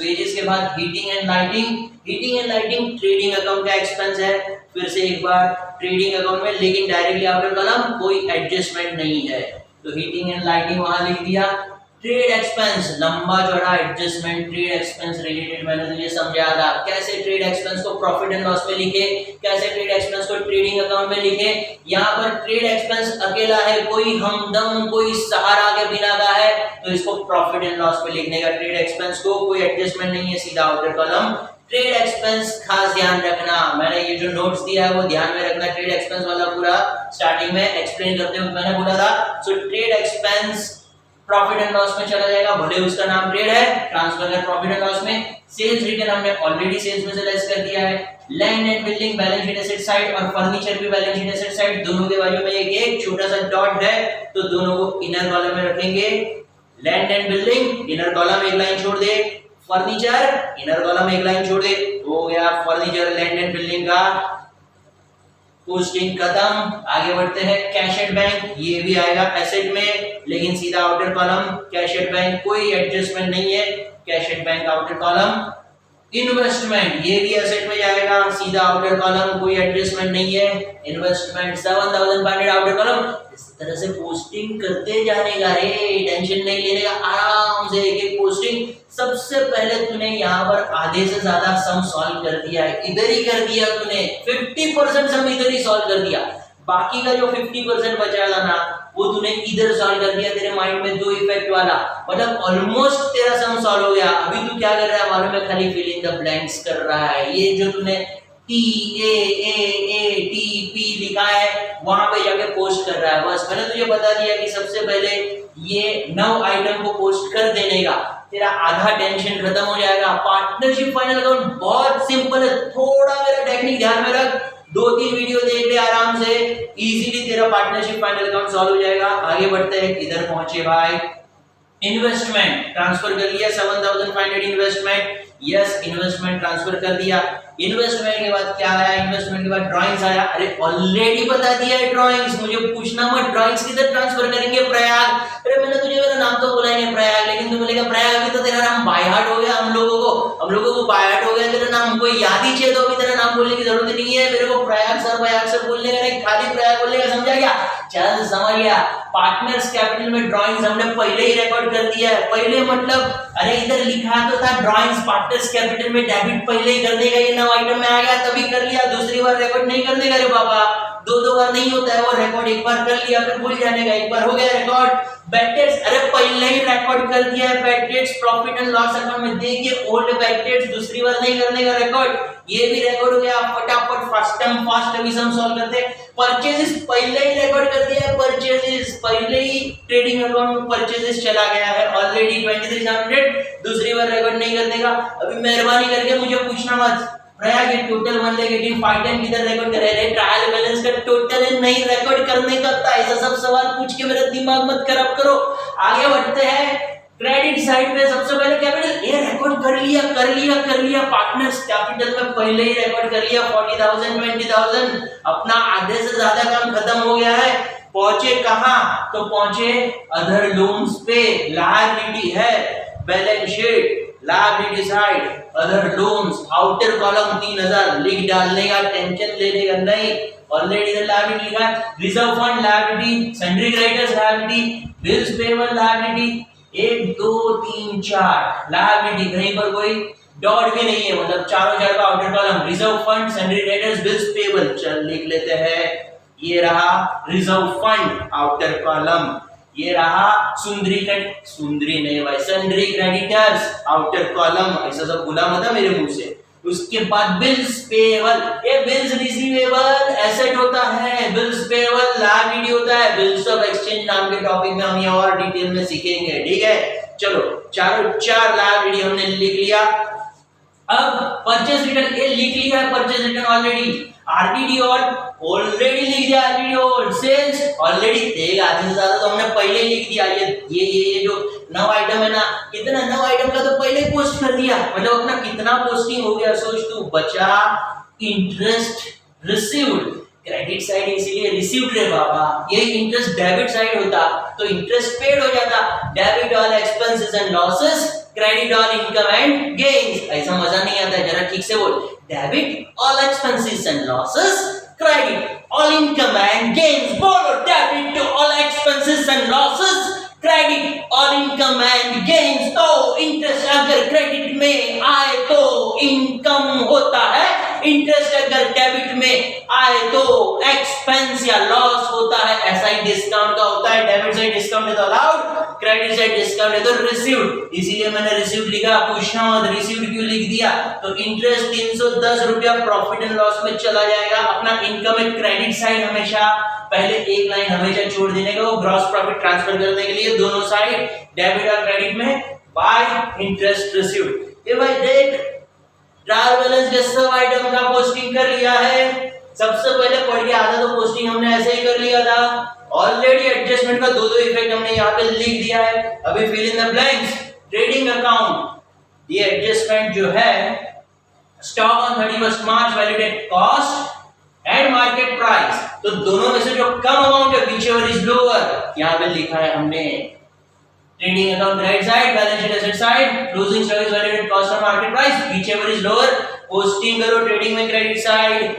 वेजेस के बाद heating and lighting, heating and lighting trading account का एक्सपेंस है, फिर से एक बार ट्रेडिंग अकाउंट में, लेकिन डायरेक्टली आफ्टर कॉलम कोई एडजस्टमेंट नहीं है, तो हीटिंग एंड लाइटिंग वहां लिख दिया। ट्रेड एक्सपेंस लंबा चौड़ा एडजस्टमेंट, ट्रेड एक्सपेंस रिलेटेड मैंने तुझे समझाया था, कैसे ट्रेड एक्सपेंस को प्रॉफिट एंड लॉस में लिखे, कैसे ट्रेड एक्सपेंस को ट्रेडिंग अकाउंट में लिखे। यहाँ पर ट्रेड एक्सपेंस अकेला है, कोई हमदम कोई सहारा के बिना का है, तो इसको प्रॉफिट एंड लॉस में लिखने का, ट्रेड एक्सपेंस को कोई एडजस्टमेंट नहीं है, सीधा आउटर कॉलम। ट्रेड एक्सपेंस खास ध्यान रखना, मैंने ये जो नोट्स दिया है वो ध्यान में रखना, ट्रेड एक्सपेंस वाला पूरा स्टार्टिंग में एक्सप्लेन करते हुए मैंने बोला था। So trade expense profit and loss में चला जाएगा, भले उसका नाम ट्रेड है, ट्रांसफर कर प्रॉफिट एंड लॉस में। सेल्स रिटर्न हमने ऑलरेडी सेल्स में से लेस कर दिया है। Land and building balance sheet asset side और फर्नीचर भी बैलेंस शीट एसेट साइड, दोनों के बाजू में एक छोटा सा डॉट है, तो दोनों को इनर कॉलम में रखेंगे। Land and building inner column एक लाइन छोड़ दे, फर्नीचर इनर कॉलम एक लाइन छोड़ दे, हो गया फर्नीचर लैंड एंड बिल्डिंग का पोस्टिंग खत्म। आगे बढ़ते हैं कैश एट बैंक, ये भी आएगा एसेट में, लेकिन सीधा outer column. Cash at bank कोई एडजस्टमेंट नहीं है, cash at bank outer column. Investment ये भी एसेट में जाएगा, सीधा आउटर कॉलम, कोई एडजस्टमेंट नहीं है। Investment 7500 outer column. इस तरह से पोस्टिंग करते जाने का, रे टेंशन नहीं लेने का, आराम से एक एक पोस्टिंग। सबसे पहले तूने यहाँ पर आधे से ज्यादा सम सॉल्व कर दिया है, इधर ही कर दिया तूने, 50% सम इधर ही सॉल्व कर दिया। बाकी का जो 50% बचा था ना, वो तूने इधर सॉल्व कर दिया, तेरे माइंड में दो इफेक्ट वाला, मतलब ऑलमोस्ट तेरा सम सॉल्व हो गया। अभी तू क्या कर रहा है मालूम है, खाली फिल इन द ब्लैंक्स कर रहा है। ये जो तूने टी ए टी पी लिखा है वहां पे जाके पोस्ट कर रहा है। बस मैंने तुझे बता दिया कि सबसे पहले ये 9 आइटम को पोस्ट कर देने का, तेरा आधा टेंशन खत्म हो जाएगा। पार्टनरशिप फाइनल अकाउंट बहुत सिंपल है, थोड़ा मेरा टेक्निक ध्यान में रख, 2-3 वीडियो देख ले आराम से, इजीली तेरा पार्टनरशिप फाइनल अकाउंट सॉल्व हो जाएगा। आगे बढ़ते हैं, इधर पहुंचे भाई। इन्वेस्टमेंट ट्रांसफर कर लिया 7500 इन्वेस्टमेंट, यस इन्वेस्टमेंट ट्रांसफर कर दिया। इन्वेस्टमेंट के बाद क्या आया, इन्वेस्टमेंट के बाद ड्राइंग्स आया। अरे ऑलरेडी बता दिया है ड्राइंग्स, मुझे पूछना मत ड्राइंग्स किधर ट्रांसफर करेंगे, प्रयाग। अरे मैंने तुझे मेरा नाम तो बोला नहीं प्रयाग, लेकिन तू बोलेगा प्रयाग, अभी तो तेरा नाम बाय हार्ट हो गया, हम लोगों को बाय हार्ट हो गया तेरा नाम, हमको याद ही चाहिए, तो अभी तेरा नाम बोलने की जरूरत नहीं है मेरे को। प्रयाग सर बोलने का नहीं, खाली प्रयाग बोलने का, समझा क्या? चल समझ गया। पार्टनर्स कैपिटल में ड्राइंग्स हमने पहले ही रिकॉर्ड कर दिया है। पहले मतलब अरे इधर लिखा तो था ड्राइंग्स पार्टनर्स कैपिटल में डेबिट पहले ही कर देगा, ये 9 आइटम में आ गया तभी कर लिया, दूसरी बार रिकॉर्ड नहीं कर देगा रे बाबा, 2 बार नहीं होता है वो रिकॉर्ड, एक बार कर लिया फिर भूल जाने का, एक बार हो गया रिकॉर्ड। बैड डेट्स अरे पहले ही रिकॉर्ड कर दिया है, bad debts profit and loss account में देखिए ओल्ड बैड डेट्स, दूसरी बार नहीं करने का रिकॉर्ड, ये भी रिकॉर्ड हो गया। फटाफट फास्ट अभी सम सॉल्व करते हैं। परचेजेस पहले ही रिकॉर्ड कर दिया है, परचेजेस पहले ही ट्रेडिंग अकाउंट में परचेजेस चला गया है ऑलरेडी 2300, दूसरी बार रिकॉर्ड नहीं करने का। अभी मेहरबानी करके मुझे पूछना मत प्रयाग ये टोटल 1 नेगेटिव 5 टाइम किधर रिकॉर्ड करे रे, ट्रायल बैलेंस का टोटल नहीं रिकॉर्ड करने का था। ऐसा सब सवाल पूछ के मेरा दिमाग मत खराब करो। आगे बढ़ते हैं, क्रेडिट साइड पे सबसे पहले कैपिटल ये रिकॉर्ड कर लिया पार्टनर्स कैपिटल में पहले ही रिकॉर्ड कर लिया 40,000 20,000, अपना आधे से ज्यादा काम खत्म हो गया है। पहुंचे कहां, तो पहुंचे अदर लोन्स पे, लायबिलिटी है, balance sheet liability side other loans, outer column 3000 लिख डालने का, टेंशन लेने का नहीं, ऑलरेडी इधर लायबिलिटी लिखा है। Reserve fund liability, sundry creditors liability, bills payable liability, 1 2 3 4 liability, कहीं पर कोई डॉट भी नहीं है, मतलब चारों का outer column. Reserve fund, sundry creditors, bills payable, चल लिख लेते हैं। ये रहा रिजर्व फंड आउटर कॉलम, ये रहा सुंदरी नहीं भाई, सन्ड्री क्रेडिटर्स आउटर कॉलम, ऐसा सब बोला मत मेरे मुंह से। उसके बाद बिल्स पेबल, ये बिल्स रिसीवेबल एसेट होता है, बिल्स पेबल लायबिलिटी होता है। बिल्स ऑफ एक्सचेंज नाम के टॉपिक में हम ये और डिटेल में सीखेंगे, ठीक है। चलो चार लायबिलिटी हमने लिख लिया। अब परचेज रिटर्न ये लिख लिया है, purchase return already. RTD already लिख दिया, आरटीडी और सेल्स ऑलरेडी देगा, आधे से ज्यादा तो हमने पहले ही लिख दिया। ये जो 9 आइटम है ना, कितना 9 आइटम का तो पहले ही पोस्ट कर दिया, मतलब अपना कितना पोस्टिंग हो गया सोच तू। बचा इंटरेस्ट रिसीव्ड, क्रेडिट साइड इसीलिए रिसीव्ड रे बाबा, ये इंटरेस्ट डेबिट साइड होता तो इंटरेस्ट पेड हो जाता। Debit all expenses and losses, credit all income and gains. ऐसा मजा नहीं आता, जरा ठीक से बोल। Debit all expenses and losses, credit all income and gains. बोलो, debit all expenses and losses, credit all income and gains. तो इंटरेस्ट अगर क्रेडिट में आए तो इनकम होता है, इंटरेस्ट अगर डेबिट में आए तो एक्सपेंस या लॉस होता है। ऐसा ही डिस्काउंट का होता है, डेबिट साइड डिस्काउंट है तो अलाउड, क्रेडिट साइड डिस्काउंट है तो रिसीव्ड, इसीलिए मैंने रिसीव्ड लिखा। पूछना मत रिसीव्ड क्यों लिख दिया, तो इंटरेस्ट 310 रुपया प्रॉफिट एंड लॉस में चला जाएगा। अपना इनकम एक क्रेडिट साइड हमेशा पहले एक लाइन हमेशा छोड़ देने का, वो ग्रॉस प्रॉफिट ट्रांसफर करने के लिए दोनों साइड डेबिट और क्रेडिट में बाय इंटरेस्ट रिसीव्ड। ये भाई देख ट्रायल बैलेंस के सब आइटम का पोस्टिंग कर लिया है। सबसे पहले पढ़ के आधा तो पोस्टिंग हमने ऐसे ही कर लिया था। ऑलरेडी एडजस्टमेंट का दो इफेक्ट हमने यहाँ पे लिख दिया है। अभी fill in the blanks. Trading account, ये एडजस्टमेंट जो है stock on 31 March valued at cost and market price, तो दोनों में से जो कम अमाउंट है व्हिचएवर इज लोअर, यहाँ पे लिखा है हमने trading account right side, balance sheet asset side, closing stock is valued at cost और market price, whichever is lower posting करो ट्रेडिंग में क्रेडिट साइड,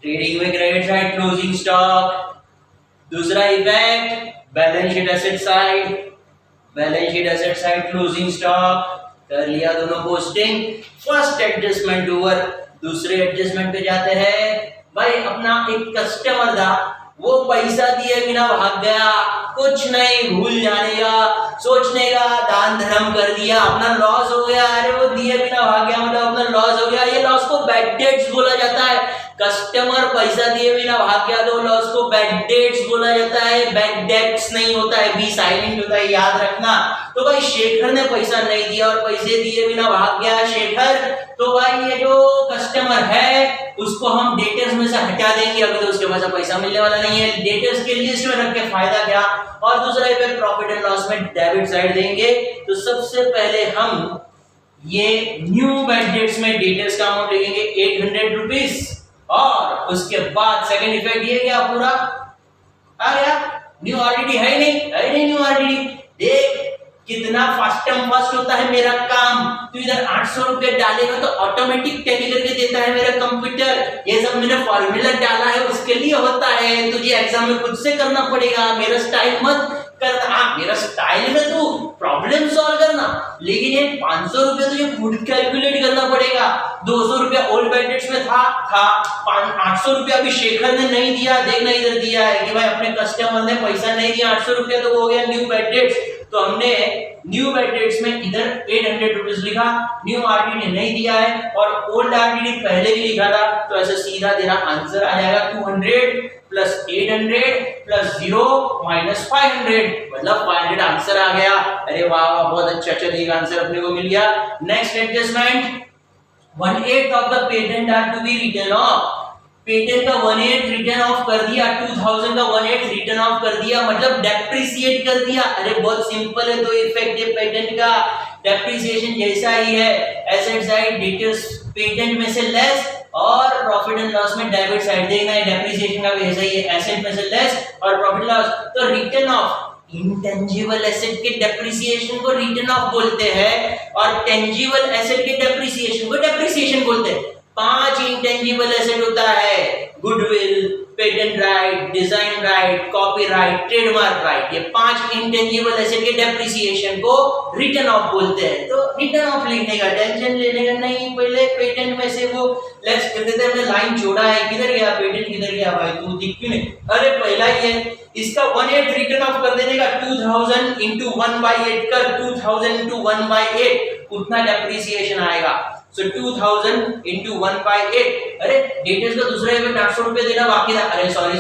ट्रेडिंग में क्रेडिट साइड क्लोजिंग स्टॉक। दूसरा effect balance sheet asset side, balance sheet asset side closing stock कर लिया दोनों posting. First adjustment over. दूसरे adjustment पे जाते हैं। भाई अपना एक कस्टमर था, वो पैसा दिए बिना भाग गया, कुछ नहीं भूल जाने का, सोचने का, दान धर्म कर दिया, अपना लॉस हो गया। अरे वो दिए बिना भाग गया मतलब अपना लॉस हो गया। ये लॉस को बैड डेट्स बोला जाता है। कस्टमर पैसा दिए बिना भाग गया तो लॉस को बैड डेट्स बोला जाता है, बैड डेट्स नहीं होता है, बी साइलेंट होता है, याद रखना। तो भाई शेखर ने पैसा नहीं दिया और पैसे दिए बिना भाग गया शेखर, तो भाई ये जो कस्टमर है उसको हम डेटर्स में से हटा देंगे। अभी तो उसके पास पैसा मिलने वाला नहीं है, डेटर्स के लिस्ट में रख के फायदा क्या। और दूसरा इफेक्ट प्रॉफिट एंड लॉस में डेबिट साइड देंगे। तो सबसे पहले हम ये न्यू बैड डेट्स में डेटर्स का अमाउंट लिखेंगे 800 रुपीज, और उसके बाद सेकंड इफेक्ट ये क्या पूरा आ गया, न्यू आरडीडी है नहीं न्यू आरडीडी। देख कितना फास्टम फास्ट होता है मेरा काम। तो इधर 800 रुपए डालेगा तो ऑटोमेटिक टैली करके देता है मेरा कंप्यूटर। ये सब मैंने फॉर्मूला डाला है उसके लिए होता है, तुझे एग्जाम में खुद से करना पड़ेगा, मेरा स्टाइल मत करना। मेरा स्टाइल में तू प्रॉब्लम सॉल्व करना, लेकिन ये 500 रुपए तुझे खुद कैलकुलेट करना पड़ेगा। 200 रुपया ओल्ड बैडेट्स में था 800 रुपया अभी शेखर ने नहीं दिया। देखना इधर दिया है कि भाई अपने कस्टमर ने पैसा नहीं दिया 800 रुपया, तो वो हो गया न्यू बैडेट्स। तो हमने न्यू बैडेट्स में इधर 800 रुपीज लिखा, न्यू आरडीडी नहीं दिया है और ओल्ड आरडीडी पहले भी लिखा था। तो ऐसे सीधा तेरा आंसर आ जाएगा 200 प्लस 800 प्लस 0 माइनस 500, मतलब 500 आंसर आ गया। अरे वाह वाह, बहुत अच्छा अच्छा आंसर अपने को मिल गया। Next adjustment, 1/8 of the patent are to be written off. Patent का 1/8 रिटर्न ऑफ कर दिया, 2000 का 1/8 रिटर्न ऑफ कर दिया, मतलब डेप्रिसिएट कर दिया। अरे बहुत सिंपल है, तो इफेक्ट है पेटेंट का डेप्रिसिएशन जैसा ही है। एसेट साइड डेटर्स पेटेंट में से लेस और प्रॉफिट एंड लॉस में डेबिट साइड देखना है, डेप्रिसिएशन का भी ऐसा ही है, एसेट में से लेस और प्रॉफिट लॉस। तो रिटर्न ऑफ इंटेंजिबल एसेट के डेप्रिसिएशन को रिटर्न ऑफ बोलते हैं और टेंजिबल एसेट के डेप्रिसिएशन को डेप्रिसिएशन बोलते हैं। 5 इंटेंजिबल एसेट होता है, goodwill, patent right, design right, copyright, trademark right. ये 5 इंटेंजिबल एसेट के डेप्रिसिएशन को रिटर्न ऑफ बोलते हैं। तो रिटर्न ऑफ लिखने का टेंशन लेने का नहीं, पहले पेटेंट में से वो लेस कर देते हैं। हमने लाइन छोड़ा है, किधर गया पेटेंट, किधर गया भाई तू दिख क्यों नहीं। अरे पहला ही है, इसका 1/8 रिटर्न ऑफ कर देने का 2000 into 1/8 कर, 2000 into 1/8 उतना डेप्रिसिएशन आएगा। So 2000 into 1/8। अरे डेटर्स का दूसरा इफेक्ट 800 रुपए देना बाकी था। अरे सॉरी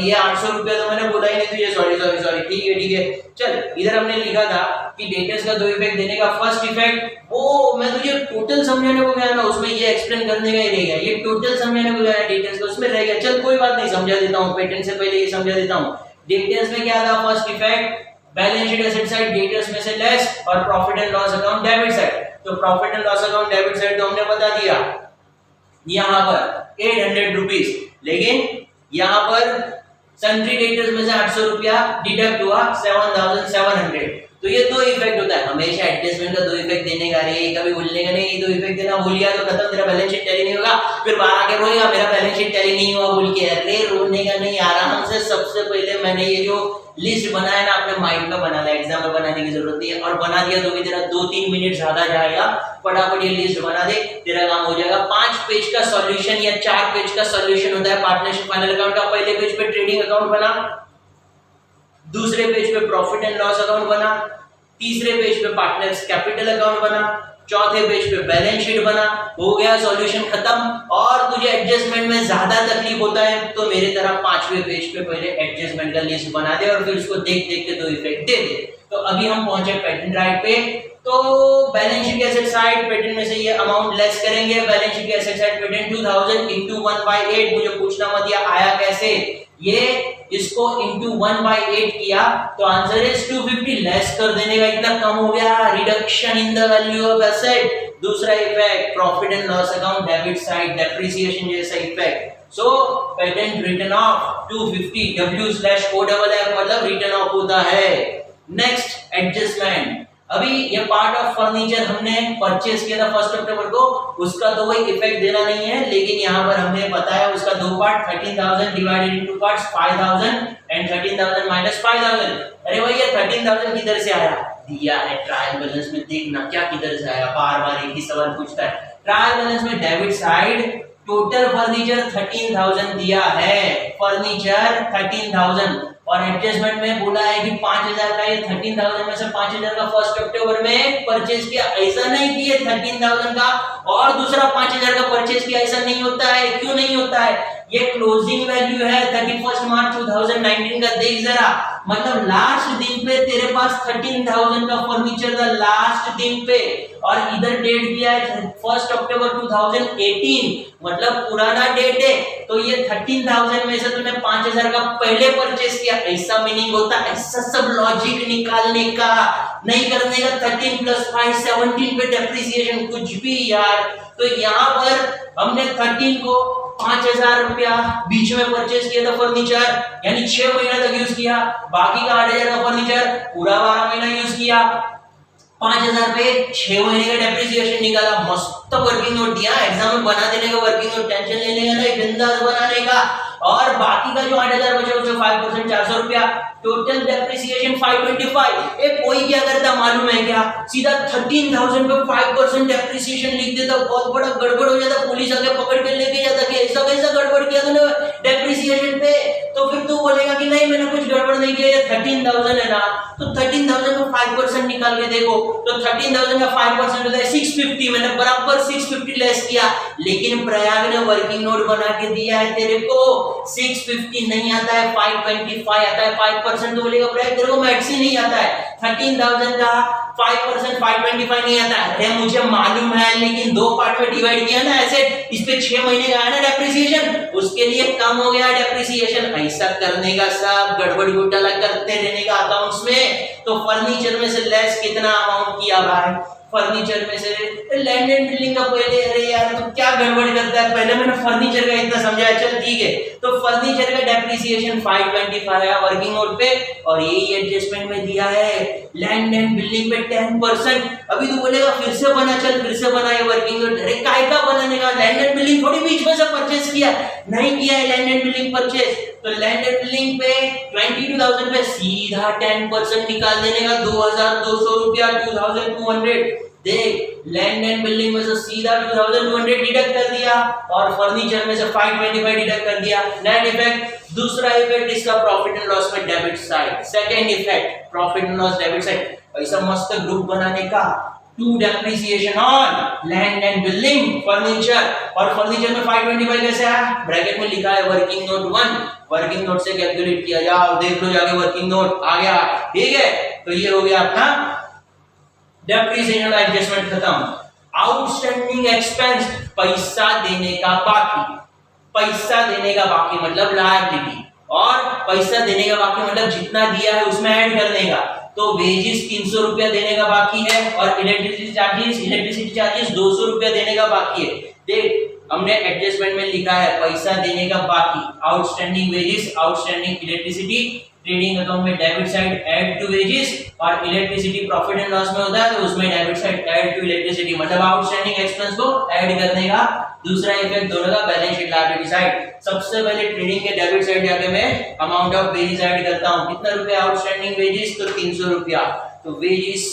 ये 800 रुपए तो मैंने बोला ही नहीं, तुझे सॉरी ठीक है। चल इधर हमने लिखा था कि डेटर्स का 2 इफेक्ट देने का। फर्स्ट इफेक्ट वो मैं तुझे टोटल समझाने को गया ना, उसमें ये एक्सप्लेन करने का ही रह गया, ये टोटल समझाने को गया डेटर्स का, उसमें रह गया। चल कोई बात नहीं, समझा देता हूँ, पेटेंट से पहले ये समझा देता हूँ। डेटर्स में क्या था, first effect balance sheet asset side debtors में से लेस और profit and loss account debit side. तो profit and loss account debit side तो हमने बता दिया यहाँ पर 800 रुपीज, लेकिन यहाँ पर सन्ड्री डेटर्स में से 800 रुपया डिडक्ट हुआ 7700। तो ये 2 इफेक्ट होता है हमेशा एडजस्टमेंट का, 2 इफेक्ट देने का। रे कभी भूलने का नहीं, 2 इफेक्ट देना भूल गया तो खत्म, तेरा बैलेंस शीट टैली नहीं होगा, फिर बाहर आके रोएगा मेरा बैलेंस शीट टैली नहीं हुआ बोल के। अरे रोने का नहीं, आराम से सबसे पहले मैंने ये जो लिस्ट बनाया ना अपने माइंड में बना लिया, एग्जाम में बनाने की जरूरत नहीं है। और बना दिया तो भी तेरा 2-3 मिनट ज्यादा जाएगा, फटाफट ये लिस्ट बना दे, तेरा काम हो जाएगा। 5 पेज का सॉल्यूशन या 4 पेज का सॉल्यूशन होता है पार्टनरशिप फाइनल अकाउंट का। पहले पेज पे ट्रेडिंग अकाउंट बना, दूसरे पेज पे प्रॉफिट एंड लॉस अकाउंट बना, तीसरे पेज पे पार्टनर्स कैपिटल अकाउंट बना, चौथे पेज पे बैलेंस शीट बना, हो गया सॉल्यूशन खत्म। और तुझे एडजस्टमेंट में ज्यादा तकलीफ होता है तो मेरे तरह पांचवे पेज पे पहले एडजस्टमेंट का लिस्ट बना दे और फिर उसको देख देख के दो इफेक्ट दे दे। तो अभी हम पहुंचे पेटेंट राइट पे। तो बैलेंस शीट के एसेट साइड पेटेंट में से ये अमाउंट लेस करेंगे। बैलेंस शीट के एसेट साइड पेटेंट 2000 into 1/8, मुझे पूछना मत ये आया कैसे, ये इसको into 1/8 किया तो आंसर इज 250, लेस कर देने का इतना कम हो गया, reduction in the value of asset. दूसरा effect profit and loss account debit side depreciation जैसा effect. So patent written off 250 W/OFF मतलब रिटन ऑफ होता है। नेक्स्ट एडजस्टमेंट, अभी ये पार्ट ऑफ फर्नीचर हमने परचेज किया था 1 अक्टूबर को, उसका तो कोई इफेक्ट देना नहीं है, लेकिन यहाँ पर हमने बताया उसका दो part 13,000 divided into parts 5,000 and 13,000 minus 5,000। अरे भाई ये 13,000 किधर से आया, दिया है ट्रायल बैलेंस में, देखना क्या किधर से आया, बार बार एक ही सवाल पूछता है। ट्रायल बैलेंस में डेबिट साइड टोटल फर्नीचर 13,000 दिया है, फर्नीचर 13,000 और एडजस्टमेंट में बोला है कि 5,000 का, ये 13,000 में से 5,000 का 1 अक्टूबर में परचेज किया, ऐसा नहीं कि ये 13,000 का और दूसरा 5,000 का परचेज किया, ऐसा नहीं होता है। क्यों नहीं होता है, ये क्लोजिंग वैल्यू है 31 मार्च 2019 का, देख जरा, मतलब लास्ट दिन पे तेरे पास 13,000 का फर्नीचर था लास्ट दिन पे, और इधर डेट दिया है 1 अक्टूबर 2018 मतलब पुराना डेट है। तो ये 13,000 में से तूने 5,000 का पहले परचेस किया, ऐसा मीनिंग होता है। ऐसा सब लॉजिक निकालने का नहीं करने का। 13 + 5 17 पे डेप्रिसिएशन कुछ भी यार। तो यहाँ पर हमने 13 को 5,000 रुपया बीच में परचेस किया था फर्नीचर, यानी 6 महीना तक यूज किया, बाकी का 8,000 का फर्नीचर पूरा 12 महीना यूज किया। 5,000 पे 6 महीने का डेप्रिसिएशन निकाला, मस्त वर्किंग नोट दिया, एग्जाम में बना देने का वर्किंग नोट, टेंशन लेने का नहीं, बिंदास बनाने का। और बाकी का जो 8,000 बचा उसमें 5% 400 रुपया, टोटल डेप्रिसिएशन 525। एक कोई क्या करता मालूम है क्या, सीधा 13,000 पे 5% डेप्रिसिएशन लिख देता, बहुत बड़ा गड़बड़ हो जाता, पुलिस आके पकड़ के लेके जाता कि ऐसा कैसा गड़बड़ किया तूने डेप्रिसिएशन पे। तो फिर तू बोलेगा कि नहीं मैंने कुछ गड़बड़ नहीं किया, ये 13,000 है ना, तो 13,000 का 5% निकाल के देखो, तो 13,000 का 5% होता है 650, मैंने बराबर 650 लेस किया। लेकिन प्रयाग ने वर्किंग नोट बना के दिया है तेरे को 650 नहीं आता है, 525 आता है। 5% तो बोलेगा प्रयाग तेरे को मैथ्स ही नहीं आता है, 13,000 का 5% 525 नहीं आता है। अरे मुझे मालूम है, लेकिन दो पार्ट में डिवाइड किया ना एसेट, इस पे 6 महीने का है ना डेप्रिसिएशन, उसके लिए कम हो गया डेप्रिसिएशन। ऐसा करने का, सब गड़बड़ घोटाला करते रहने का अकाउंट्स में। तो फर्नीचर में से लेस कितना अमाउंट किया भाई, फर्नीचर में से लैंड एंड बिल्डिंग का पहले, अरे यार तू क्या गड़बड़ करता है, पहले मैंने फर्नीचर का इतना समझाया, चल ठीक है। तो फर्नीचर का डेप्रिसिएशन 525 है वर्किंग नोट पे, और यही एडजस्टमेंट में दिया है लैंड एंड बिल्डिंग पे 10%। अभी तू बोलेगा फिर से बना, चल फिर से बना ये वर्किंग नोट। अरे काय का बनाने का, लैंड एंड बिल्डिंग थोड़ी बीच में से परचेस किया, नहीं किया है लैंड एंड बिल्डिंग परचेस। तो लैंड एंड बिल्डिंग पे 22,000 पे सीधा 10% निकाल देने का, 2,200 रुपया, 2,200। देख लैंड एंड बिल्डिंग में से सीधा 2,200 डिडक्ट कर दिया, और फर्नीचर में से 525 डिडक्ट कर दिया। Net effect. दूसरा इफेक्ट इसका प्रॉफिट एंड लॉस में debit side. Second effect profit and loss debit side, ऐसा मस्त ग्रुप बनाने का, to depreciation on land and building furniture. और फर्नीचर में 525 कैसे आया, ब्रैकेट में लिखा है वर्किंग नोट 1, वर्किंग नोट से कैलकुलेट किया, जाओ देख लो जाके वर्किंग नोट आ गया, ठीक है। तो ये हो गया अपना डेप्रिसिएशन एडजस्टमेंट खत्म। आउटस्टैंडिंग एक्सपेंस, पैसा देने का बाकी, पैसा देने का बाकी मतलब लायबिलिटी, और पैसा देने का बाकी मतलब जितना दिया है उसमें ऐड करने का। तो वेजेस 300 रुपया देने का बाकी है, और इलेक्ट्रिसिटी चार्जेस 200 रुपया देने का बाकी है। देख हमने एडजस्टमेंट में लिखा है पैसा देने का बाकी, outstanding wages, outstanding electricity, trading account में debit side add to wages, और इलेक्ट्रिसिटी प्रॉफिट एंड लॉस में होता है तो उसमें debit side add to electricity, मतलब आउटस्टैंडिंग एक्सपेंस को ऐड करने का। दूसरा इफेक्ट दोनों का बैलेंस शीट लायबिलिटी साइड। सबसे पहले ट्रेडिंग के डेबिट साइड जाके मैं अमाउंट ऑफ वेजेस ऐड करता हूं, कितना रुपया आउटस्टैंडिंग वेजेस, तो 300 रुपया। तो वेजेस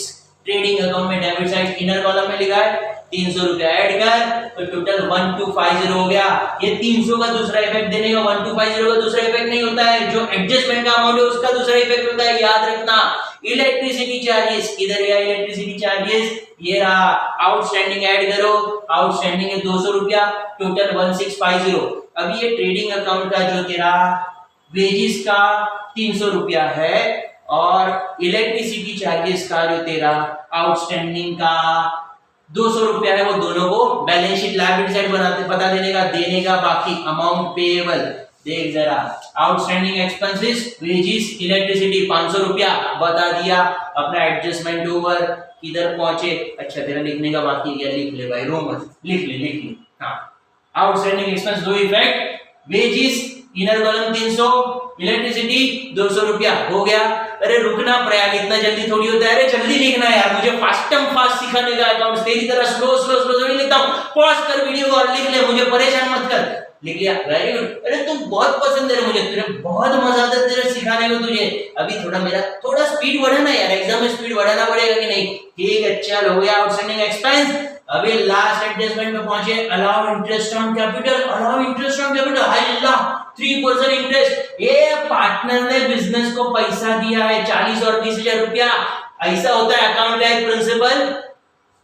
ट्रेडिंग अकाउंट में डेबिट साइड इनर कॉलम में लिखा है 300 रुपया ऐड कर, तो टोटल 1250 हो गया। ये 300 का दूसरा इफेक्ट देने का, 1250 का दूसरा इफेक्ट नहीं होता है, जो एडजस्टमेंट का अमाउंट है उसका दूसरा इफेक्ट होता है, याद रखना। इलेक्ट्रिसिटी चार्जेस किधर गया, इलेक्ट्रिसिटी चार्जेस ये रहा, आउटस्टैंडिंग ऐड करो, आउटस्टैंडिंग है 200 रुपया, टोटल 1650। अब ये ट्रेडिंग अकाउंट का जो तेरा वेजिस का 300 रुपया है और इलेक्ट्रिसिटी चार्जेस का जो तेरा आउटस्टैंडिंग का 200 रुपया है, वो दोनों को बैलेंस शीट लायबिलिटी साइड बनाते बता देने का, देने का बाकी अमाउंट पेएबल। देख जरा, आउटस्टैंडिंग एक्सपेंसेस वेजिस इलेक्ट्रिसिटी 500 रुपया बता दिया, अपना एडजस्टमेंट ओवर किधर पहुंचे। अच्छा तेरा लिखने का बाकी है, लिख ले भाई, रो मत, लिख ले। हाँ, आउटस्टैंडिंग एक्सपेंस दो effect, wages inner column 300, electricity 200 रुपया हो गया। अरे रुकना प्रयाग, इतना जल्दी थोड़ी होता है, अरे जल्दी लिखना यार, मुझे फास्ट सिखाने का अकाउंट, तेरी तरह स्लो थोड़ी लिखता हूं। पॉज कर वीडियो और लिख ले, मुझे परेशान मत कर। लिख लिया, वेरी गुड। अरे तू बहुत पसंद है मुझे, तेरे बहुत मजा आता है तेरे सिखाने में तुझे। अभी थोड़ा स्पीड बढ़ाना यार, एग्जाम में स्पीड बढ़ाना पड़ेगा कि नहीं। ठीक है, चल हो गया आउटस्टैंडिंग एक्सपेंस। अभी लास्ट एडजस्टमेंट में पहुंचे, allow interest on capital, allow interest on capital, hi 3% interest. ये पार्टनर ने बिजनेस को पैसा दिया है 40 और 20,000 रुपया। ऐसा होता है अकाउंट का एक प्रिंसिपल,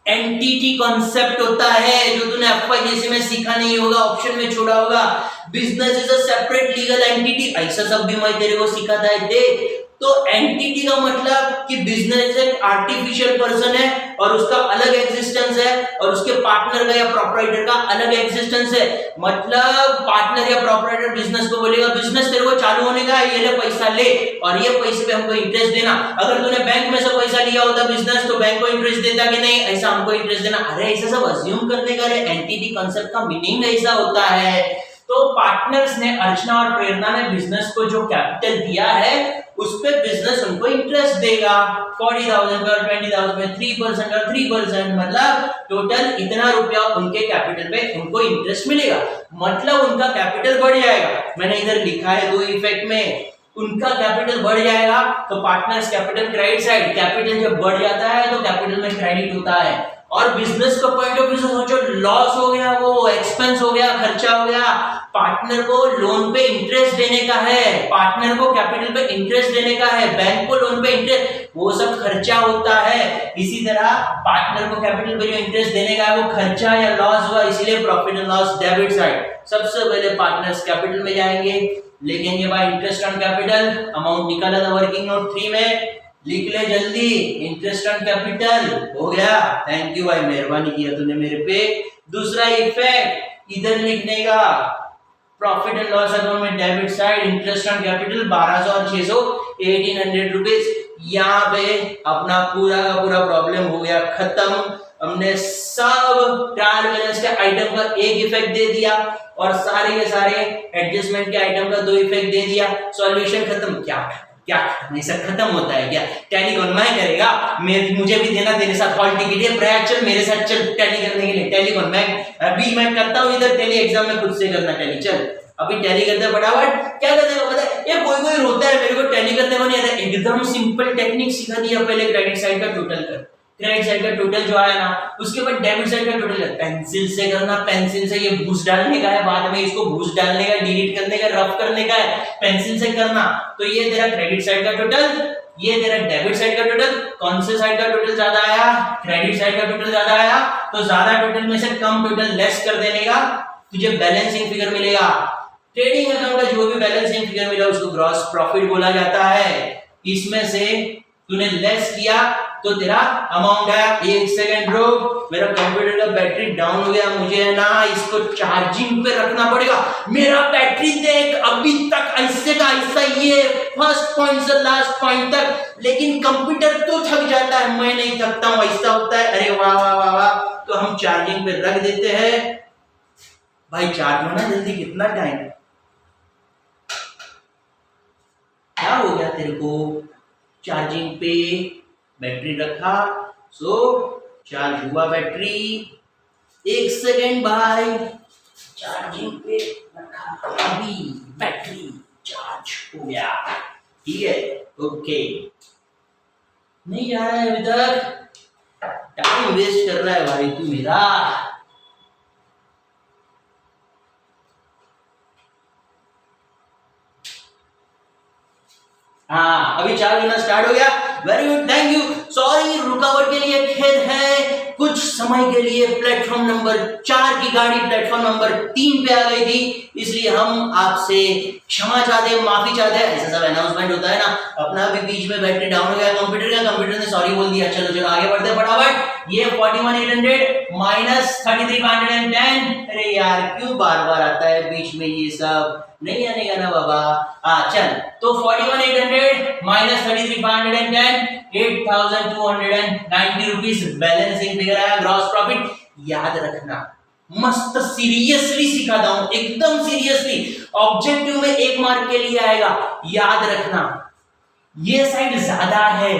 एंटिटी कॉन्सेप्ट होता है जो तूने एफआईजीसी में सीखा नहीं होगा, ऑप्शन में छोड़ा होगा। Business is a separate legal entity, ऐसा सब भी मैं तेरे को सिखाता है। देख, तो एंटिटी का मतलब कि बिजनेस एक आर्टिफिशियल पर्सन है और उसका अलग एग्जिस्टेंस है, और उसके पार्टनर का या प्रोप्राइटर का अलग एग्जिस्टेंस है। मतलब पार्टनर या प्रोप्राइटर बिजनेस को बोलेगा, बिजनेस तेरे को चालू होने का है, ये ले पैसा ले, और ये पैसे पे हमको इंटरेस्ट देना। अगर तूने बैंक में से पैसा लिया होता बिजनेस, तो बैंक को इंटरेस्ट देता कि नहीं, ऐसा हमको इंटरेस्ट देना। अरे ऐसा सब अज्यूम करने का, एंटिटी कांसेप्ट का मीनिंग ऐसा होता है। तो पार्टनर्स ने, अर्चना और प्रेरणा ने बिजनेस को जो कैपिटल दिया है उस पे बिजनेस उनको इंटरेस्ट देगा। 40,000 पर 20,000 में 3% और 3%, मतलब टोटल इतना रुपया उनके कैपिटल पे उनको इंटरेस्ट मिलेगा, मतलब उनका कैपिटल बढ़ जाएगा। मैंने इधर लिखा है दो इफेक्ट में, उनका कैपिटल बढ़ जाएगा तो partners capital credit side, capital जब बढ़ जाता है तो कैपिटल में क्रेडिट होता है। और बिजनेस का पॉइंट ऑफ व्यू से सोचो, लॉस हो गया, वो एक्सपेंस हो गया, खर्चा हो गया, पार्टनर को लोन पे इंटरेस्ट देने का है, पार्टनर को कैपिटल पे इंटरेस्ट देने का है, बैंक को लोन पे इंटरेस्ट, वो सब खर्चा होता है। इसी तरह पार्टनर को कैपिटल पे जो इंटरेस्ट देने का है वो खर्चा या लॉस हुआ, इसीलिए profit and loss debit side. सबसे पहले पार्टनर्स कैपिटल में जाएंगे, लिखेंगे भाई इंटरेस्ट ऑन कैपिटल, अमाउंट निकाला था वर्किंग नोट 3 में, लिख ले जल्दी, इंटरेस्ट ऑन कैपिटल हो गया। थैंक यू भाई, मेहरबानी किया तूने मेरे पे। दूसरा इफेक्ट इधर लिखने का, प्रॉफिट एंड लॉस अकाउंट में debit side, interest on capital 1200 और 600 1800 रुपीज। यहाँ पे अपना पूरा का पूरा प्रॉब्लम हो गया खत्म। हमने सब ट्रायल बैलेंस के आइटम का एक इफेक्ट दे दिया और सारे के सारे एडजस्टमेंट के आइटम का दो इफेक्ट दे दिया, सॉल्यूशन खत्म। क्या नहीं सर, खत्म होता है क्या? टैली कौन मैं करेगा? मुझे भी देना तेरे साथ हॉल टिकट है, प्रयाग चल मेरे साथ, चल टैली करने के लिए। टैली कौन मैं अभी मैं करता हूँ इधर टैली, एग्जाम में खुद से करना टैली। चल अभी टैली करते हैं फटाफट। क्या करते हैं पता है, ये कोई रोता है मेरे को टैली करने को नहीं आता। एकदम सिंपल टेक्निक सिखा दिया, पहले क्रेडिट साइड का टोटल कर, क्रेडिट साइड का टोटल जो आया ना, उसके बाद डेबिट साइड का टोटल पेंसिल से करना। पेंसिल से ये भूस डालने का है, बाद में इसको भूस डालने का, डिलीट करने का, रफ करने का है, पेंसिल से करना। तो ये तेरा क्रेडिट साइड का टोटल, ये तेरा डेबिट साइड का टोटल। कौन से साइड का टोटल ज्यादा आया? क्रेडिट साइड का टोटल ज्यादा आया, तो ज्यादा टोटल में से कम टोटल लेस कर देने का, तुझे बैलेंसिंग फिगर मिलेगा। ट्रेडिंग अकाउंट का जो भी बैलेंसिंग फिगर मिला उसको ग्रॉस प्रॉफिट बोला जाता है। इसमें से तूने लेस किया तो तेरा अमाउंट आया। एक सेकंड रुक, मेरा कंप्यूटर का बैटरी डाउन हो गया, मुझे ना इसको चार्जिंग पे रखना पड़ेगा। मेरा बैटरी देख अभी तक ऐसे का ऐसा, ये फर्स्ट पॉइंट से लास्ट पॉइंट तक, लेकिन कंप्यूटर तो थक जाता है, मैं नहीं थकता हूं, ऐसा होता है। अरे वाह वाह वाह वाह, तो हम चार्जिंग पे रख देते हैं भाई। चार्ज होना जल्दी, कितना टाइम, क्या हो गया तेरे को? चार्जिंग पे बैटरी रखा, सो चार्ज हुआ बैटरी। एक सेकेंड भाई, चार्जिंग पे रखा, अभी बैटरी चार्ज हो गया। ठीक है, ओके। नहीं जा रहा है अभी तक, टाइम वेस्ट कर रहा है भाई तू मेरा। हाँ, अभी चार्ज होना स्टार्ट हो गया। Very good, thank you. Sorry, रुकावट के लिए खेद है, कुछ समय के लिए प्लेटफॉर्म नंबर 4 की गाड़ी प्लेटफॉर्म नंबर 3 पे आ गई थी, इसलिए हम आपसे क्षमा चाहते हैं, माफी चाहते हैं। ऐसा सब अनाउंसमेंट होता है ना, अपना भी बीच में बैटरी डाउन हो गया कंप्यूटर ने सॉरी बोल दिया। चलो चलो आगे बढ़ते हैं फटाफट। ये 41,800 माइनस 33,510, अरे यार क्यों बार बार आता है बीच में, ये सब नहीं आने का ना बाबा। चल, तो 41,800 माइनस 33,510, 8,290 रुपीस बैलेंसिंग फिगर आया। ग्रॉस प्रॉफिट याद रखना, मस्त सीरियसली सिखाता हूं, एकदम सीरियसली, ऑब्जेक्टिव में 1 मार्क के लिए आएगा, याद रखना। ये साइड ज्यादा है,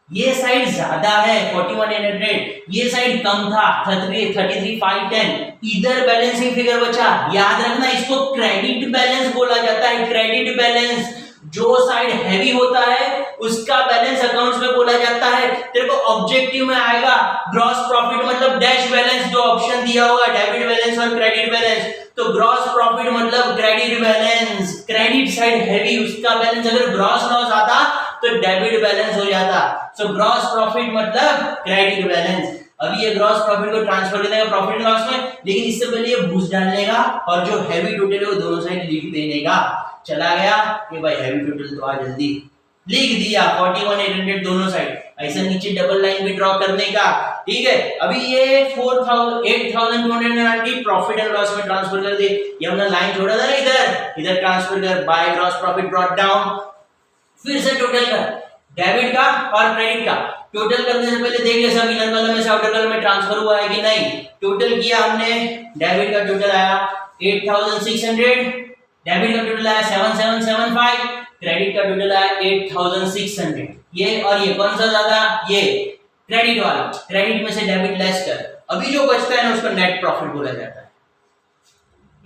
ये साइड ज्यादा है 41,800, ये साइड कम था 33,510, इधर बैलेंसिंग फिगर बचा, याद रखना इसको क्रेडिट बैलेंस बोला जाता है। क्रेडिट बैलेंस, जो साइड हैवी होता है उसका बैलेंस अकाउंट्स में बोला जाता है। तेरे को ऑब्जेक्टिव में आएगा ग्रॉस प्रॉफिट मतलब डैश बैलेंस, जो ऑप्शन दिया होगा डेबिट बैलेंस और क्रेडिट बैलेंस, तो ग्रॉस प्रॉफिट मतलब credit balance, credit side heavy, उसका बैलेंस अगर ग्रॉस लॉस आता तो डेबिट बैलेंस हो जाता। सो ग्रॉस प्रॉफिट मतलब क्रेडिट बैलेंस। अभी ये ग्रॉस प्रॉफिट को ट्रांसफर कर देगा प्रॉफिट लॉस में, लेकिन इससे पहले ये भूस डालने का और जो हैवी टोटल है वो दोनों साइड लिख देने का। चला गया ये भाई, हैवी टोटल तो आ जल्दी लिख दिया 41,800 दोनों साइड, ऐसा नीचे डबल लाइन भी ड्रॉ करने का, ठीक है। अभी ये 8,290 प्रॉफिट एंड लॉस में ट्रांसफर कर दे। ये हमने लाइन छोड़ा था ना, इधर ट्रांसफर कर, by gross profit brought down. फिर से टोटल कर, डेबिट का और क्रेडिट का टोटल करने से पहले देख ले सब इनर कॉलम में से आउटर कॉलम में ट्रांसफर हुआ है कि नहीं। टोटल किया हमने, डेबिट का टोटल आया 8,600, डेबिट का टोटल आया 7,775, क्रेडिट का टोटल आया 8,600। ये और ये कौन सा ज्यादा, ये क्रेडिट वाला, क्रेडिट में से डेबिट लेस कर, अभी जो बचता है ना उसको नेट प्रॉफिट बोला जाता है।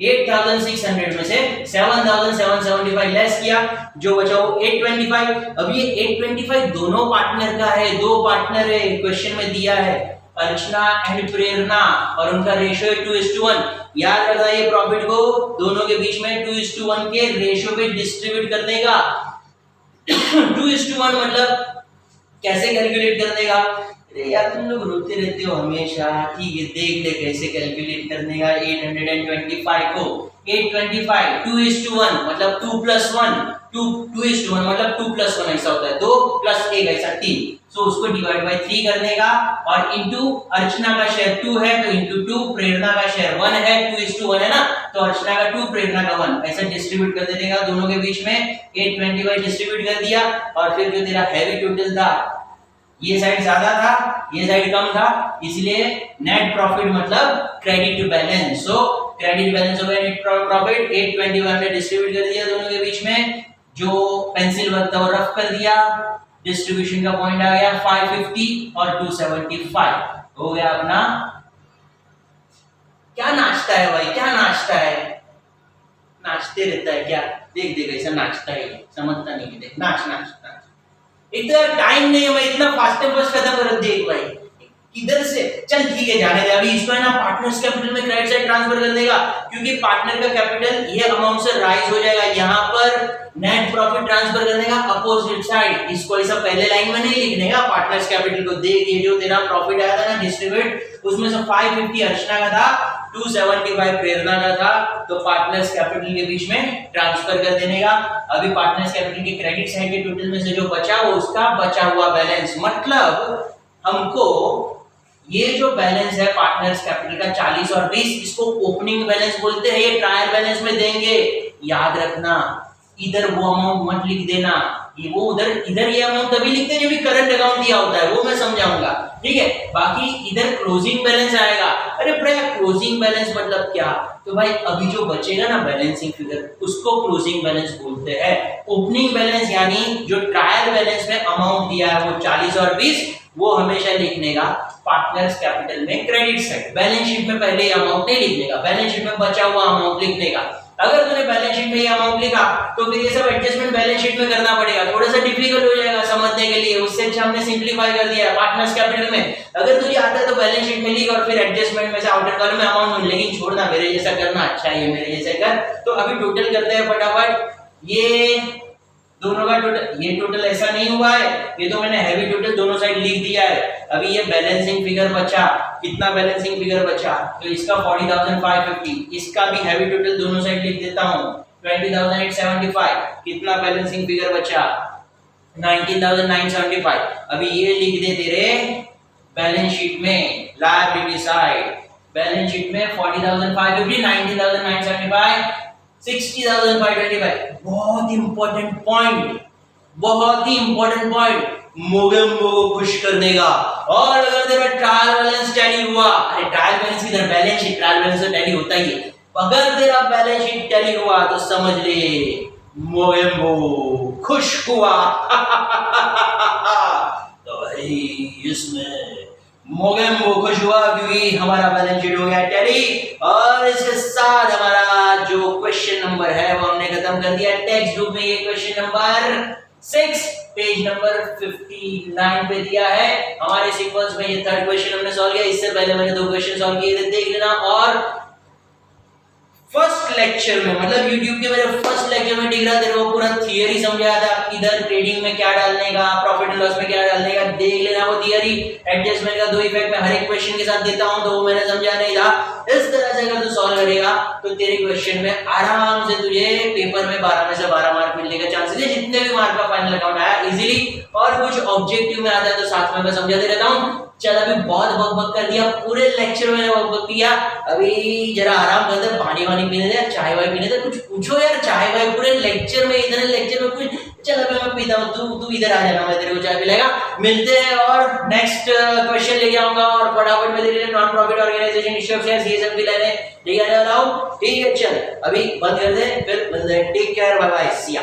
8,600 में से 7,775 लेस किया, जो बचा वो 825। अब ये 825 दोनों पार्टनर का है, 2 पार्टनर है, क्वेश्चन में दिया है अर्चना एंड प्रेरणा, और उनका रेशियो है 2:1। याद रखना ये प्रॉफिट को दोनों के बीच में 2:1 के रेशियो पे डिस्ट्रीब्यूट करने का। 2:1 मतलब कैसे कैलकुलेट करने का, अरे यार तुम लोग रोते रहते हो हमेशा, ठीक है देख ले कैसे कैलकुलेट करने का। 825 को 825 2:1 मतलब 2 + 1, 2:1 मतलब 2 + 1 ऐसा होता है, 2 + 1 ऐसा 3। सो उसको डिवाइड बाय 3 करने का, और इनटू अर्चना का शेयर 2 है तो इनटू 2, प्रेरणा का शेयर 1 है, 2:1 है ना, तो अर्चना का 2 प्रेरणा का 1, ऐसा डिस्ट्रीब्यूट कर देने का दोनों के बीच में। 825 डिस्ट्रीब्यूट कर दिया, और फिर जो तेरा हैवी टोटल था, ये साइड ज्यादा था ये साइड कम था, इसलिए नेट प्रॉफिट मतलब क्रेडिट बैलेंस। सो क्रेडिट बैलेंस हो गया नेट प्रॉफिट, 821 में डिस्ट्रीब्यूट कर दिया दोनों के बीच में, जो पेंसिल बनता वो रफ कर दिया, डिस्ट्रीब्यूशन का पॉइंट आ गया 550 और 275 हो गया अपना। क्या नाचता है भाई, क्या नाचता है, नाचते रहता है क्या, देख देख ऐसा नाचता है, समझता नहीं है, देख नाच नाच नाच। इतना टाइम नहीं है, मैं इतना फास्ट बस खत्म कर, देख भाई किधर से, चल ठीक है जाने दे। अभी इसको है ना पार्टनर्स कैपिटल में क्रेडिट साइड ट्रांसफर कर देगा, क्योंकि पार्टनर का कैपिटल ये अमाउंट से राइज हो जाएगा। यहाँ पर नेट प्रॉफिट ट्रांसफर करने का अपोजिट साइड, इसको ऐसा पहले लाइन में नहीं लिखने का। पार्टनर्स कैपिटल को देख, ये जो तेरा प्रॉफिट आया था ना डिस्ट्रीब्यूट, उसमें से 550 अर्चना का था, 275 प्रेरणा का था, तो पार्टनर्स कैपिटल के बीच में ट्रांसफर कर देने का। अभी पार्टनर्स कैपिटल के क्रेडिट साइड के टोटल में से जो बचा वो उसका बचा हुआ बैलेंस, मतलब हमको ये जो बैलेंस है पार्टनर्स कैपिटल का 40 और 20, इसको ओपनिंग बैलेंस बोलते हैं, ये ट्रायल बैलेंस में देंगे। याद रखना इधर वो अमाउंट मत लिख देना, ये वो उधर, इधर ये अमाउंट तभी लिखते हैं जब भी करंट अकाउंट दिया होता है, वो मैं समझाऊंगा, ठीक है। बाकी इधर क्लोजिंग बैलेंस आएगा। अरे भैया क्लोजिंग बैलेंस मतलब क्या, तो भाई अभी जो बचेगा ना बैलेंसिंग फिगर, उसको क्लोजिंग बैलेंस बोलते हैं। ओपनिंग बैलेंस यानी जो ट्रायल बैलेंस में अमाउंट दिया है वो 40 और 20, वो हमेशा लिखने का पार्टनर्स कैपिटल में क्रेडिट साइड। बैलेंस शीट में पहले अमाउंट नहीं लिखने का, बैलेंस शीट में बचा हुआ अमाउंट लिखने का। अगर तूने बैलेंस शीट में ये अमाउंट लिखा तो फिर ये सब एडजस्टमेंट बैलेंस शीट में करना पड़ेगा, थोड़ा सा डिफिकल्ट हो जाएगा समझने के लिए। उससे अच्छा हमने सिंपलीफाई कर दिया पार्टनर्स कैपिटल में। अगर तुझे आता है तो बैलेंस शीट में लिख और फिर एडजस्टमेंट में से आउटर कॉलम में अमाउंट मिल, लेकिन छोड़ना मेरे जैसा करना, अच्छा ये मेरे जैसे कर। तो अभी टोटल करते हैं फटाफट। ये दोनों का टोटल, ये टोटल ऐसा नहीं हुआ है, ये तो मैंने हैवी टोटल दोनों साइड लिख दिया है। अभी ये बैलेंसिंग फिगर बचा, कितना बैलेंसिंग फिगर बचा, तो इसका 40,550, इसका भी हैवी टोटल दोनों साइड लिख देता हूँ 20,875, कितना बैलेंसिंग फिगर बचा 19,975। अभी ये लिख दे तेरे बैलेंस शीट में, लायबिलिटी साइड बैलेंस शीट में 40,550, 19,975, 60,525। बहुत इंपॉर्टेंट पॉइंट, बहुत ही इंपॉर्टेंट पॉइंट, मोगेम्बो को खुश करने का। और अगर तेरा ट्रायल बैलेंस टैली हुआ, अरे ट्रायल बैलेंस की तरह बैलेंस शीट, ट्रायल बैलेंस तो टैली होता ही है, अगर तेरा बैलेंस शीट टैली हुआ तो समझ ले मोगेम्बो खुश हुआ। तो भाई इसमें मोगेम्बो खुश हुआ क्योंकि हमारा बैलेंस शीट हो गया टैली। और इसके साथ हमारा जो क्वेश्चन नंबर है वो हमने खत्म कर दिया टेक्स्ट बुक में। ये क्वेश्चन नंबर 6 पेज नंबर 59 पे दिया है हमारे सीक्वेंस में। ये थर्ड क्वेश्चन हमने सॉल्व किया, इससे पहले मैंने 2 क्वेश्चन सॉल्व किए थे, देख लेना। और फर्स्ट लेक्चर में, मतलब YouTube के मेरे फर्स्ट लेक्चर में दिख रहा तेरे को पूरा थियरी समझाया था, इधर ट्रेडिंग में क्या डालने का, प्रॉफिट एंड लॉस में क्या डालने का, देख लेना वो थियरी। एडजस्टमेंट का 2 इफेक्ट मैं हर एक क्वेश्चन के साथ देता हूं, तो वो मैंने समझा नहीं था। इस तरह से अगर तू सॉल्व करेगा तो तेरे क्वेश्चन में आराम से तुझे पेपर में 12 में से 12 मार्क मिलने का चांसेस है, जितने भी मार्क का फाइनल अकाउंट आया इजीली। और कुछ ऑब्जेक्टिव में आता है तो साथ में मैं समझाते रहता हूं। चल अभी बहुत बकबक कर दिया, पूरे लेक्चर में बकबक किया, अभी जरा आराम कर दे, पानी वानी पीने दे, चाय वाय पीने दे, कुछ पूछो यार, चाय वाय पूरे लेक्चर में, इधर लेक्चर में कुछ। चल अभी मैं पीता हूँ, तू इधर आ जाना, मैं तेरे को चाय पिलाएगा। मिलते हैं और नेक्स्ट क्वेश्चन लेके आऊंगा और फटाफट में तेरे लिए नॉन प्रॉफिट ऑर्गेनाइजेशन इश्यूज ये सब भी लेने लेके आने वाला हूँ। ठीक है, चल अभी बंद कर दे, फिर मिलते हैं। टेक केयर, बाय बाय, सी या।